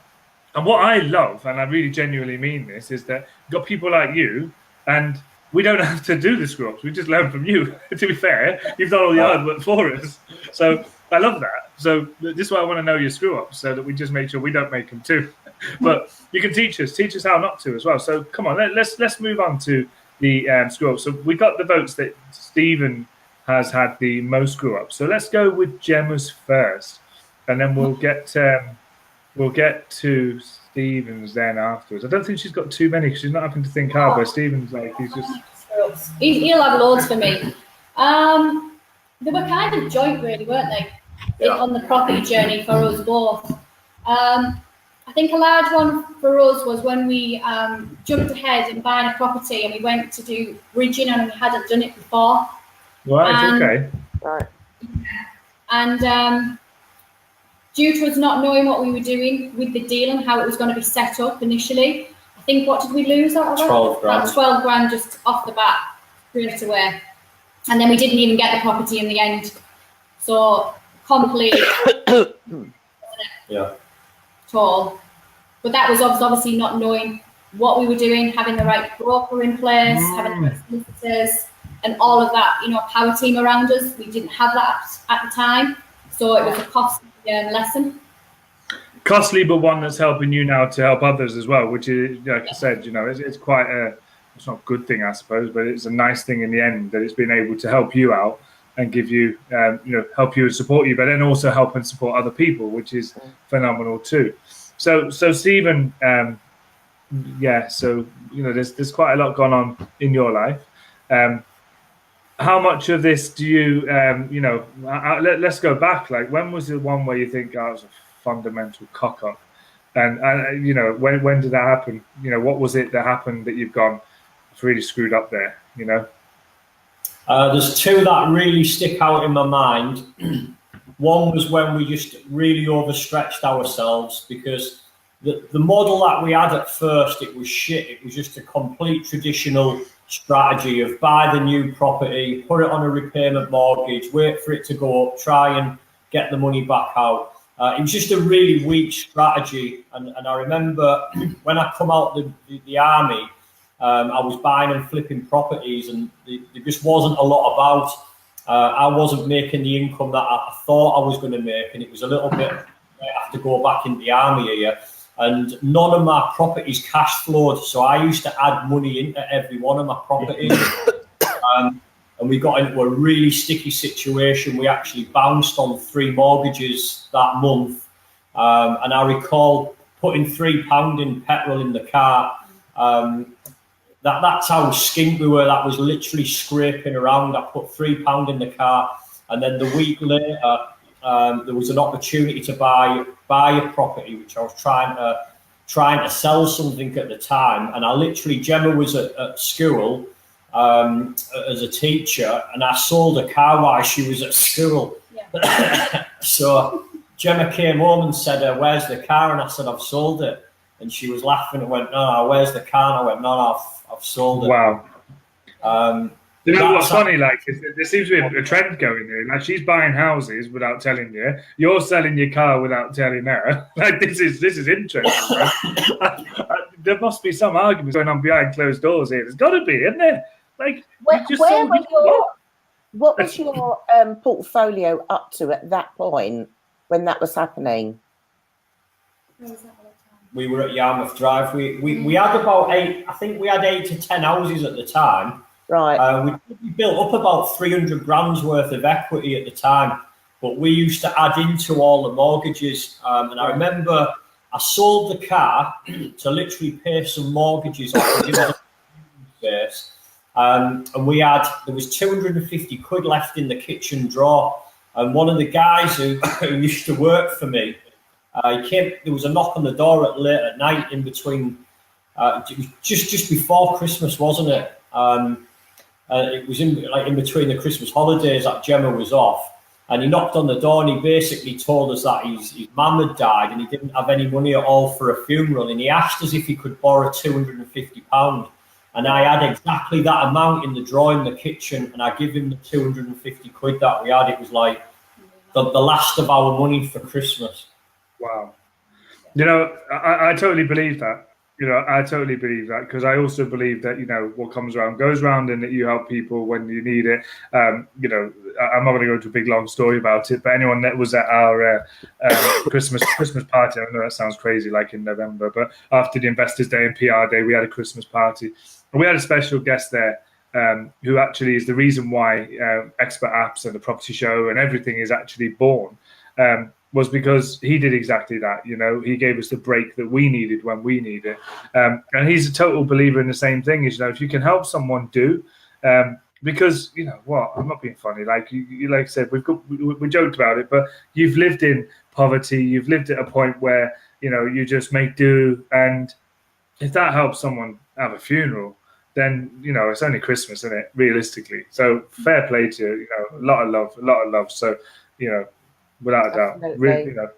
And what I love, and I really genuinely mean this, is that you've got people like you, and we don't have to do the screw ups. We just learn from you. To be fair, you've done all the hard work for us. So I love that. So this is why I want to know your screw ups, so that we just make sure we don't make them too. But you can teach us how not to as well. So come on, let's move on to the screw ups. So we got the votes that Stephen has had the most screw ups. So let's go with Gemma's first, and then we'll get to Stephen's then afterwards. I don't think she's got too many, because she's not having to think hard. But Stephen's like, he's just... He'll have loads for me. They were kind of joint, really, weren't they? On the property journey for us both. I think a large one for us was when we jumped ahead and buying a property, and we went to do bridging, and we hadn't done it before. Right, okay. Right. And due to us not knowing what we were doing with the deal and how it was going to be set up initially, I think, what did we lose out of it? 12 grand. About 12 grand just off the bat, straight away. And then we didn't even get the property in the end. So, complete. Yeah. Tall. But that was obviously not knowing what we were doing, having the right broker in place, having the right solicitors, and all of that, you know, power team around us. We didn't have that at the time. So it was a costly lesson. Costly, but one that's helping you now to help others as well, which is, like I said, you know, it's quite it's not a good thing, I suppose, but it's a nice thing in the end, that it's been able to help you out and give you, help you and support you, but then also help and support other people, which is phenomenal too. So Stephen, so, you know, there's quite a lot going on in your life. How much of this do you, let's go back. Like, when was the one where you think, it was a fundamental cock up? And you know, when did that happen? You know, what was it that happened that you've gone, it's really screwed up there? You know. There's two that really stick out in my mind. One was when we just really overstretched ourselves, because the model that we had at first, it was shit. It was just a complete traditional strategy of buy the new property, put it on a repayment mortgage, wait for it to go up, try and get the money back out. It was just a really weak strategy. And I remember when I come out the army, I was buying and flipping properties, and there just wasn't a lot about. I wasn't making the income that I thought I was going to make, and it was a little bit, I have to go back into the army here. And none of my properties cash flowed, so I used to add money into every one of my properties. And we got into a really sticky situation. We actually bounced on 3 mortgages that month. And I recall putting £3 in petrol in the car. That's how skint we were. That was literally scraping around. I put £3 in the car, and then the week later, there was an opportunity to buy a property, which I was trying to sell something at the time. And I literally, Gemma was at school as a teacher, and I sold a car while she was at school. Yeah. So Gemma came home and said, "Where's the car?" And I said, "I've sold it." And she was laughing and went, "No, where's the car?" And I went, "No, I've sold it." Wow. You know what's funny? Like, there seems to be a trend going here. Like, she's buying houses without telling you. You're selling your car without telling her. Like, this is interesting. Right? There must be some arguments going on behind closed doors here. There's got to be, isn't there? Like, what was your portfolio up to at that point when that was happening? We were at Yarmouth Drive. We had about 8. I think we had 8 to 10 houses at the time. Right. We built up about 300 grand's worth of equity at the time, but we used to add into all the mortgages. And I remember I sold the car to literally pay some mortgages off and give us a space. And there was 250 quid left in the kitchen drawer. And one of the guys who used to work for me, there was a knock on the door late at night in between, it was just before Christmas, wasn't it? It was in between the Christmas holidays that Gemma was off, and he knocked on the door and he basically told us that his mum had died and he didn't have any money at all for a funeral, and he asked us if he could borrow £250. And I had exactly that amount in the drawer in the kitchen, and I give him the 250 quid that we had. It was like the last of our money for Christmas. Wow. You know, I totally believe that. You know, I totally believe that, because I also believe that, you know, what comes around goes around, and that you help people when you need it. You know, I'm not going to go into a big long story about it, but anyone that was at our Christmas party, I know that sounds crazy, like in November, but after the Investors Day and PR Day, we had a Christmas party, and we had a special guest there who actually is the reason why Expert Apps and the ProperT Show and everything is actually born. Was because he did exactly that. You know, he gave us the break that we needed when we needed it. And he's a total believer in the same thing, is, you know, if you can help someone, do. Because, you know what, I'm not being funny. Like you like I said, we joked about it, but you've lived in poverty. You've lived at a point where, you know, you just make do. And if that helps someone have a funeral, then, you know, it's only Christmas, isn't it, realistically? So fair play to you. You know, a lot of love. So, you know, without a doubt, really, you know,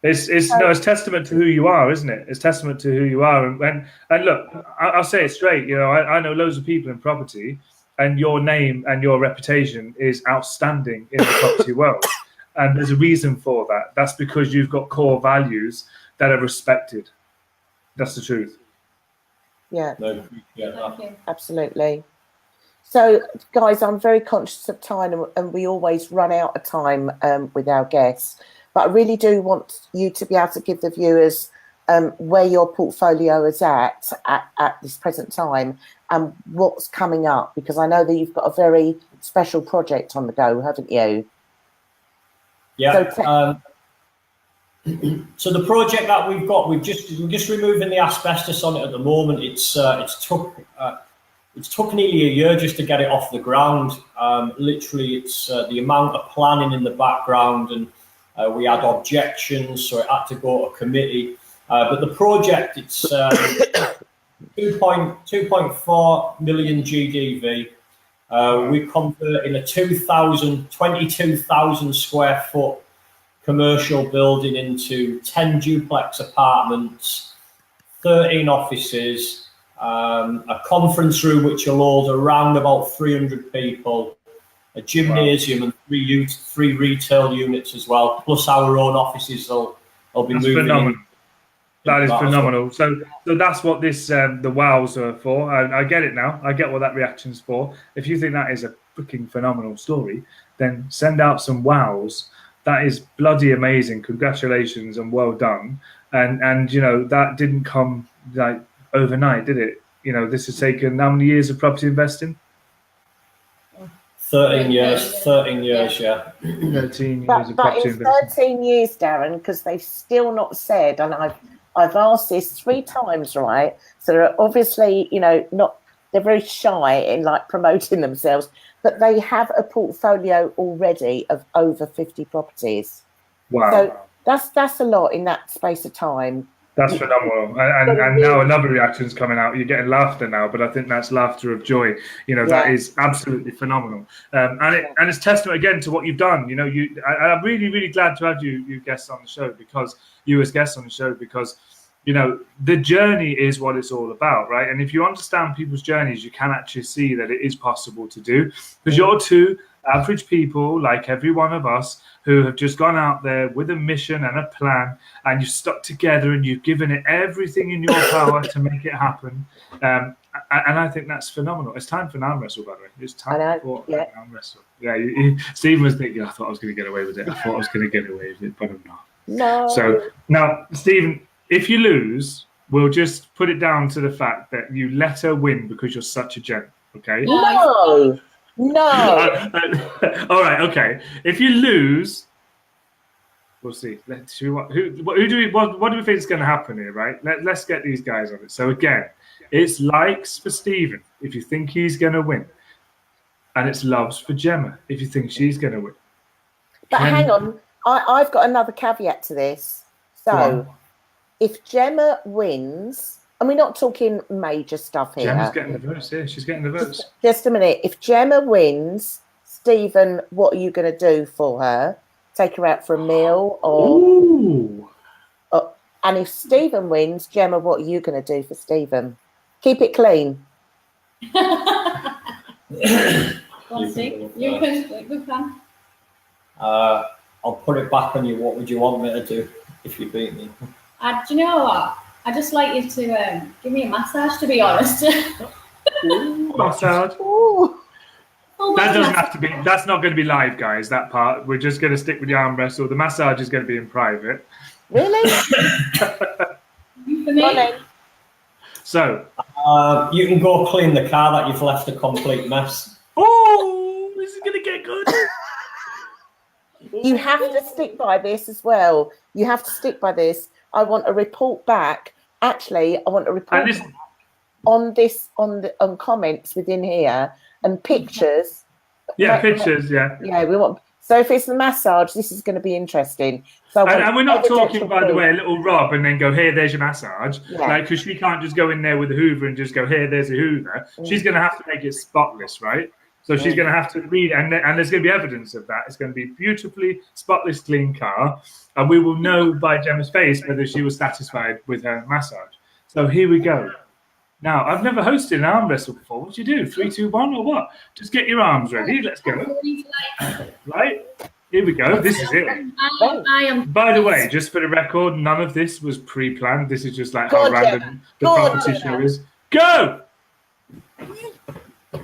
it's testament to who you are, isn't it? It's testament to who you are. And look, I'll say it straight. You know, I know loads of people in property, and your name and your reputation is outstanding in the property world. And there's a reason for that. That's because you've got core values that are respected. That's the truth. Yeah, absolutely. So, guys, I'm very conscious of time, and we always run out of time with our guests. But I really do want you to be able to give the viewers where your portfolio is at this present time and what's coming up, because I know that you've got a very special project on the go, haven't you? Yeah. So the project that we've got, we're just removing the asbestos on it at the moment. It's took nearly a year just to get it off the ground. Literally, it's the amount of planning in the background, and we had objections, so it had to go to committee. But the project, it's 2.4 million GDV. We're converting a 22,000 square foot commercial building into 10 duplex apartments, 13 offices, a conference room which will hold around about 300 people, a gymnasium, and three retail units as well, plus our own offices will be moving phenomenal. in. That is phenomenal. So that's what this the wows are for. I get it now. I get what that reaction's for. If you think that is a freaking phenomenal story, then send out some wows. That is bloody amazing. Congratulations and well done. And you know, that didn't come like overnight, did it? You know, this has taken how many years of property investing? 13 years, yeah. 13 years But of property in investing. 13 years, Darren, because they've still not said, and I've asked this 3 times, right? So they're obviously, you know, they're very shy in like promoting themselves, but they have a portfolio already of over 50 properties. Wow. So that's a lot in that space of time. That's phenomenal. And now another reaction's coming out. You're getting laughter now, but I think that's laughter of joy. You know, that is absolutely phenomenal. And it's testament again to what you've done. You know, I'm really, really glad to have you guests on the show, because you as guests on the show, because, you know, the journey is what it's all about, right? And if you understand people's journeys, you can actually see that it is possible to do, because you're 2 average people like every one of us who have just gone out there with a mission and a plan, and you've stuck together and you've given it everything in your power to make it happen. And I think that's phenomenal. It's time for an arm wrestle, by the way. It's time for an arm wrestle. Yeah, Stephen was thinking, I thought I was going to get away with it. but I'm not. No. So now, Stephen, if you lose, we'll just put it down to the fact that you let her win because you're such a gent, okay? No. All right, okay. If you lose, we'll see. What do we think is going to happen here, right? Let's get these guys on it. So again, it's likes for Stephen if you think he's going to win, and it's loves for Gemma if you think she's going to win. But hang on, I've got another caveat to this. So if Gemma wins, and we're not talking major stuff here. Gemma's getting the votes here. She's getting the votes. Just a minute. If Gemma wins, Stephen, what are you going to do for her? Take her out for a meal, and if Stephen wins, Gemma, what are you going to do for Stephen? Keep it clean. We'll see. You can. I'll put it back on you. What would you want me to do if you beat me? Do you know what? I'd just like you to give me a massage, to be honest. Massage. Ooh. That doesn't have to be. That's not going to be live, guys. That part. We're just going to stick with the arm wrestle. The massage is going to be in private. Really? For me. So you can go clean the car that you've left a complete mess. Oh, this is going to get good. You have to stick by this as well. You have to stick by this. I want a report back. Actually, I want a report on comments within here and pictures. Yeah, pictures. Yeah. Yeah, we want. So if it's the massage, this is going to be interesting. So and we're not talking, by the way, a little rub and then go, here, there's your massage. Yeah. Like, because she can't just go in there with a Hoover and just go, here, there's a Hoover. She's going to have to make it spotless, right? So she's going to have to read, and there's going to be evidence of that. It's going to be beautifully spotless, clean car, and we will know by Gemma's face whether she was satisfied with her massage. So here we go. Now, I've never hosted an arm wrestle before. What do you do? 3, 2, 1, or what? Just get your arms ready. Let's go. Right? Here we go. This is it. I am. By the way, just for the record, none of this was pre-planned. This is just like how random the ProperT Show is. Go!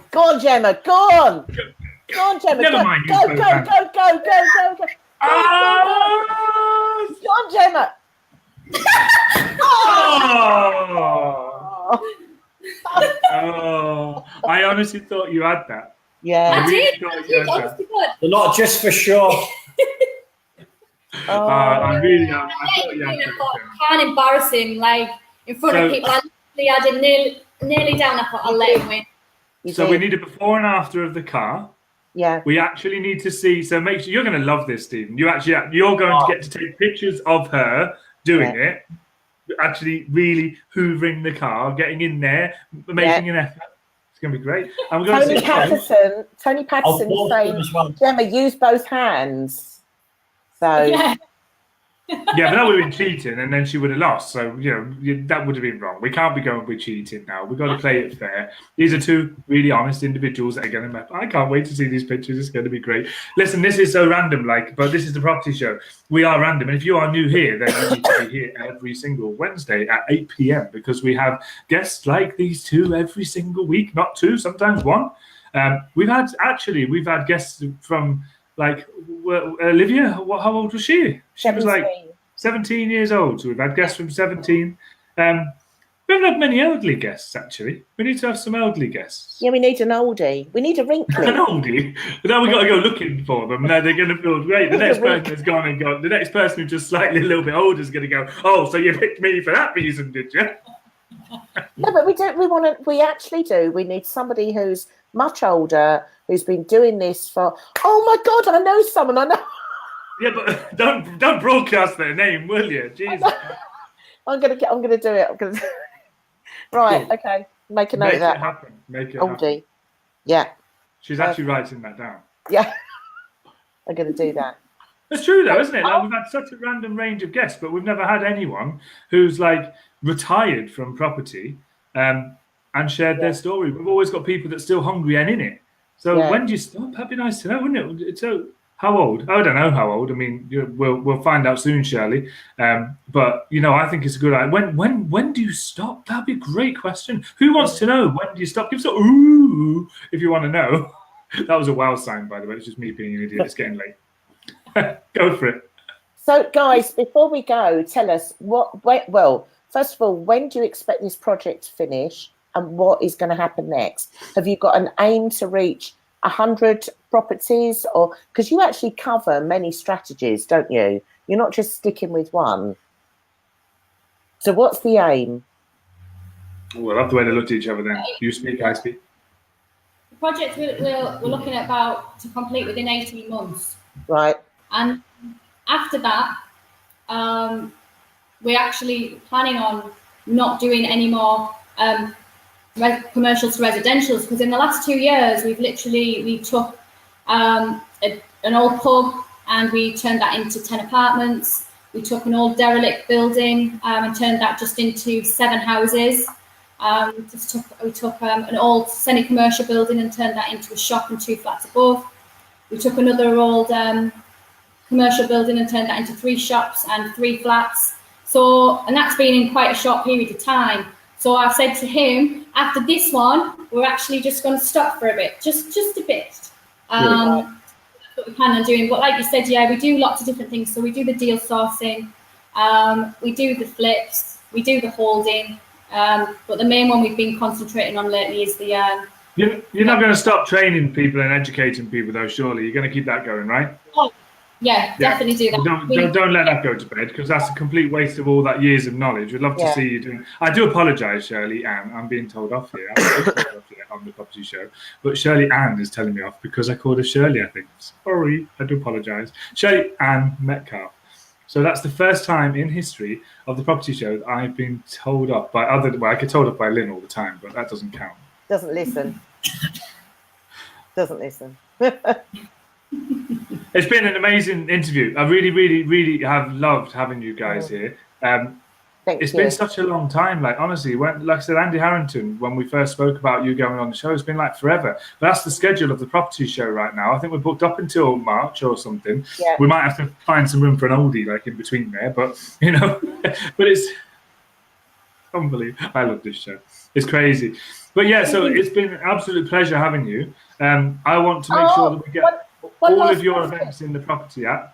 Go on, Gemma. Go on. Go on, Gemma. Never mind. Go. Go on, Gemma. Oh, I honestly thought you had that. Yeah. I really thought you had that. They're not just for show. I really am. I thought you had that. Can't embarrass him like in front of people. I literally had him nearly down. I thought I'll let him win. So we need a before and after of the car. Yeah. We actually need to see. So make sure you're going to love this, Stephen. You're going to get to take pictures of her doing it. actually really hoovering the car, getting in there, making an effort. It's going to be great. And we're going Tony Patterson is saying, well. Gemma, use both hands. So Yeah. Yeah, but that would have been cheating, and then she would have lost. So that would have been wrong. We can't be going with cheating now. We've got to play it fair. These are two really honest individuals that are going to. I can't wait to see these pictures. It's going to be great. Listen, this is so random, but this is the Property Show. We are random, and if you are new here, then you need to be here every single Wednesday at 8 p.m. because we have guests like these two every single week. Not two, sometimes one. We've had guests from. Like Olivia, how old was she? She was like 17 years old. So we've had guests from 17. We haven't had many elderly guests, actually. We need to have some elderly guests. Yeah, we need an oldie. We need a wrinkly. An oldie? Now we've got to go looking for them. No, they're going to feel great. The next person has gone and gone. The next person who's just slightly a little bit older is going to go, oh, so you picked me for that reason, did you? No, but we don't. We actually do. We need somebody who's much older, who's been doing this for. Oh my God! I know someone. I know. Yeah, but don't broadcast their name, will you? Jesus. I'm gonna do it. Right. Okay. Make a note of that. Happen. Make it oldie. happen. Yeah. She's actually writing that down. Yeah. I'm gonna do that. It's true though, isn't it? Like, we've had such a random range of guests, but we've never had anyone who's like retired from property and shared their story. We've always got people that's still hungry and in it. So when do you stop? That'd be nice to know, wouldn't it? So how old? I don't know how old. I mean, we'll find out soon, Shirley. But I think it's a good idea. When do you stop? That'd be a great question. Who wants to know? When do you stop? Give us a ooh if you want to know. That was a wow sign, by the way. It's just me being an idiot. It's getting late. Go for it. So, guys, before we go, tell us first of all, when do you expect this project to finish, and what is going to happen next? Have you got an aim to reach 100 properties, or because you actually cover many strategies, don't you? You're not just sticking with one. So, what's the aim? Oh, I love the way they look at each other. Then you speak, I speak. The project we're looking at about to complete within 18 months. Right. And after that, we're actually planning on not doing any more commercials to residentials, because in the last 2 years, we took an old pub and we turned that into 10 apartments. We took an old derelict building and turned that just into 7 houses. We took an old semi-commercial building and turned that into a shop and 2 flats above. We took another old commercial building and turned that into 3 shops and 3 flats. And that's been in quite a short period of time. So I said to him, after this one, we're actually just going to stop for a bit, just a bit. That's what we plan on doing. But like you said, we do lots of different things. So we do the deal sourcing, we do the flips, we do the holding. But the main one we've been concentrating on lately is the... You're not going to stop training people and educating people, though, surely? You're going to keep that going, right? Oh, yeah, definitely do that. Don't let that go to bed, because that's a complete waste of all that years of knowledge. We'd love to see you doing. I do apologise, Shirley Ann. I'm being told off here. On the Property Show, but Shirley Ann is telling me off because I called her Shirley. I think. Sorry, I do apologise. Shirley Ann Metcalf. So that's the first time in history of the Property Show that I've been told off by I get told off by Lynn all the time, but that doesn't count. Doesn't listen. It's been an amazing interview. I really, really, really have loved having you guys here. It's been such a long time. Like, honestly, like I said, Andy Harrington, when we first spoke about you going on the show, it's been like forever. But that's the schedule of the Property Show right now. I think we're booked up until March or something. Yeah. We might have to find some room for an oldie, like in between there. But, but it's unbelievable. I love this show. It's crazy. But yeah, so it's been an absolute pleasure having you. I want to make sure that we get all of your events in the Property app.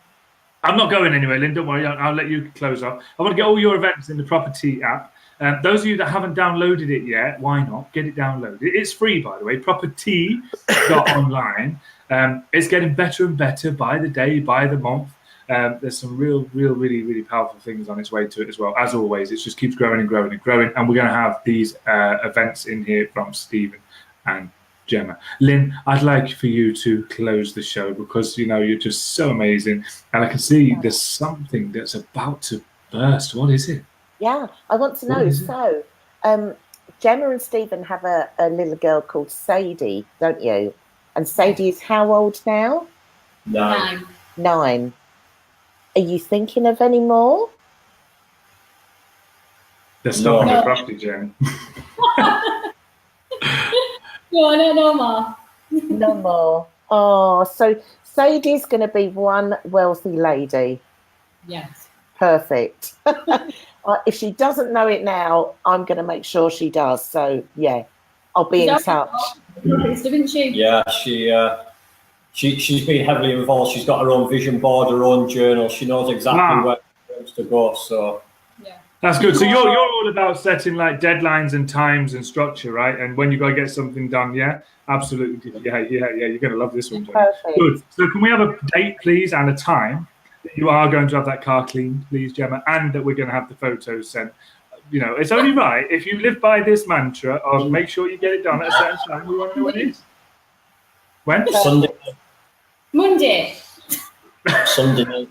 I'm not going anywhere, Lynn. Don't worry. I'll let you close off. I want to get all your events in the Property app. Those of you that haven't downloaded it yet, why not? Get it downloaded. It's free, by the way. Property.online. It's getting better and better by the day, by the month. There's some really, really powerful things on its way to it as well. As always, it just keeps growing and growing and growing. And we're going to have these events in here from Stephen and Gemma. Lynn, I'd like for you to close the show because, you're just so amazing. And I can see there's something that's about to burst. What is it? Yeah, I want to know. So, Gemma and Stephen have a little girl called Sadie, don't you? And Sadie is how old now? 9. 9. Are you thinking of any more? They're still on the property, Jen. No more. No more. Oh, so Sadie's going to be one wealthy lady. Yes. Perfect. If she doesn't know it now, I'm going to make sure she does. So, yeah, I'll be in touch. Didn't she? Yeah, she's been heavily involved. She's got her own vision board, her own journal. She knows exactly where she wants to go. So yeah, that's good. So you're all about setting like deadlines and times and structure, right? And when you got to get something done, yeah, absolutely, yeah. You're gonna love this one, Jen. Perfect. Good. So can we have a date, please, and a time that you are going to have that car cleaned, please, Gemma, and that we're going to have the photos sent. You know, it's only right if you live by this mantra of make sure you get it done at a certain time. We want to know when it is. When? Sunday. Monday. Sunday.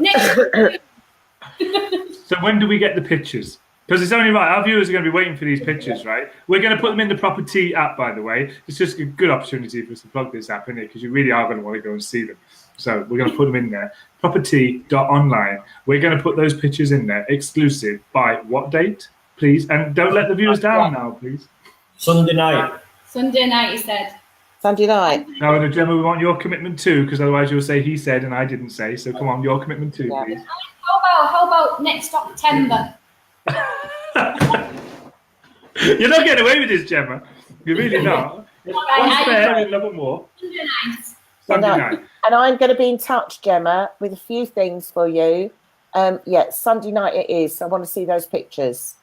Next. So when do we get the pictures? Because it's only right. Our viewers are going to be waiting for these pictures, right? We're going to put them in the ProperT app, by the way. It's just a good opportunity for us to plug this app in it because you really are going to want to go and see them. So we're going to put them in there. ProperT.online. We're going to put those pictures in there, exclusive. By what date, please? And don't let the viewers down now, please. Sunday night. Sunday night, he said. Sunday night. No, Gemma, we want your commitment too, because otherwise you'll say he said and I didn't say. So come on, your commitment too, please. How about next October? You're not getting away with this, Gemma. You're really not. What's fair in love and war? Sunday night. Sunday night. And I'm going to be in touch, Gemma, with a few things for you. Yeah, Sunday night it is. I want to see those pictures.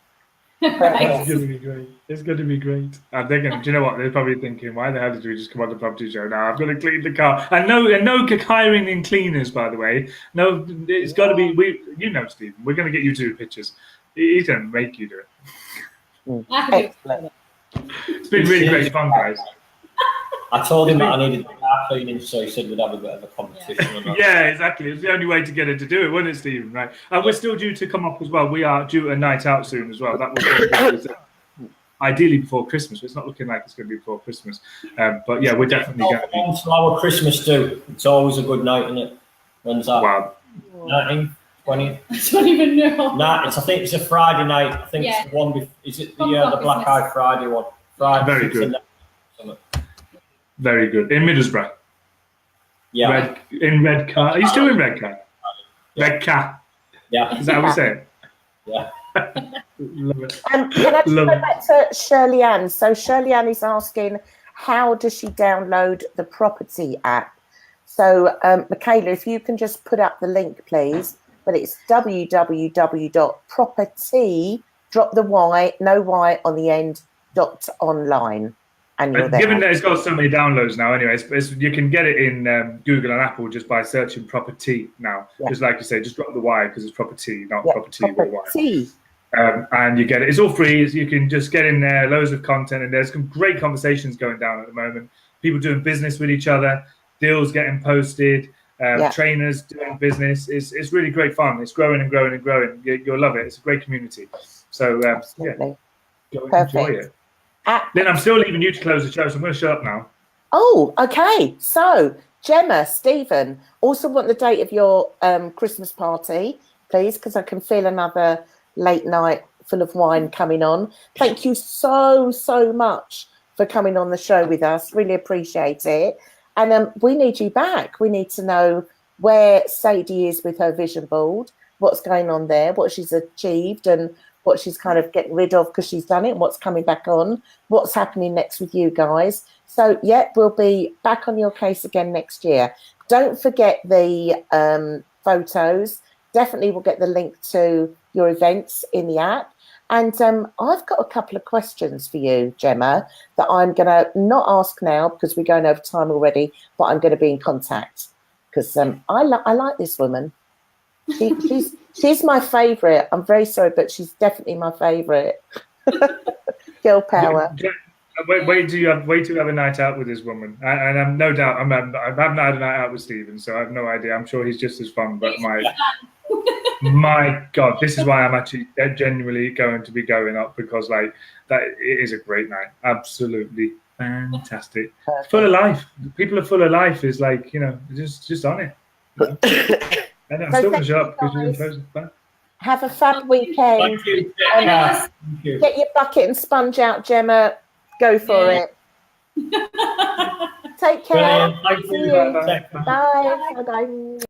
It's going to be great. It's going to be great. And they're going to, do you know what? They're probably thinking, why the hell did we just come on the ProperT Show now? I've got to clean the car. And no hiring in cleaners, by the way. No, it's got to be, you know, Stephen, we're going to get you to do pictures. He's going to make you do it. Excellent. It's been really great fun, guys. I told him that I needed car cleaning, so he said we'd have a bit of a competition. Yeah, exactly. It's the only way to get her to do it, wasn't it, Stephen? Right. And we're still due to come up as well. We are due a night out soon as well. That was ideally before Christmas. It's not looking like it's going to be before Christmas. But yeah, we're definitely going to be. To our Christmas do. It's always a good night, isn't it? When's that? Wow. 19, 20. I don't even know. I think it's a Friday night. I think it's the one. Is it the Black Eye Friday one? Friday. Very good. Very good. In Middlesbrough. Yeah. In Redcar. Are you still in Redcar? Yeah. Redcar. Yeah. Is that how we say it? Yeah. Love it. Can I just go back to Shirley Ann? So Shirley Ann is asking, how does she download the ProperT app? So Michaela, if you can just put up the link, please. But it's www.property, drop the Y, no Y on the end, .online. And given that it's got so many downloads now, anyway, you can get it in Google and Apple just by searching ProperT now. Yeah. Just like you say, just drop the Y because it's ProperT, not ProperT with Y. And you get it. It's all free. You can just get in there, loads of content, and there's some great conversations going down at the moment. People doing business with each other, deals getting posted, trainers doing business. It's really great fun. It's growing and growing and growing. You'll love it. It's a great community. So go and enjoy it. Then I'm still leaving you to close the show, so I'm going to shut up now. Oh, okay. So, Gemma, Stephen, also want the date of your Christmas party, please, because I can feel another late night full of wine coming on. Thank you so much for coming on the show with us. Really appreciate it. And we need you back. We need to know where Sadie is with her vision board, what's going on there, what she's achieved, and what she's kind of getting rid of because she's done it, and what's coming back on, what's happening next with you guys. So, we'll be back on your case again next year. Don't forget the photos. Definitely we'll get the link to your events in the app. And I've got a couple of questions for you, Gemma, that I'm going to not ask now because we're going over time already, but I'm going to be in contact because I like this woman. She's my favourite. I'm very sorry, but she's definitely my favourite. Girl power. Wait till you have a night out with this woman, and I'm no doubt I haven't had a night out with Stephen, so I have no idea. I'm sure he's just as fun. But My God, this is why I'm actually genuinely going to be going up, because like that, it is a great night. Absolutely fantastic. Perfect. Full of life. People are full of life. Is like, you know, just on it. You know? And I'm So still going thank to shut you, up because you're guys. closing. Bye. Have a fab weekend. Thank you. And Thank you. get your bucket and sponge out, Gemma. Go for it. Take care. Brilliant. Thank See you. you. Bye. Bye. Bye. Bye.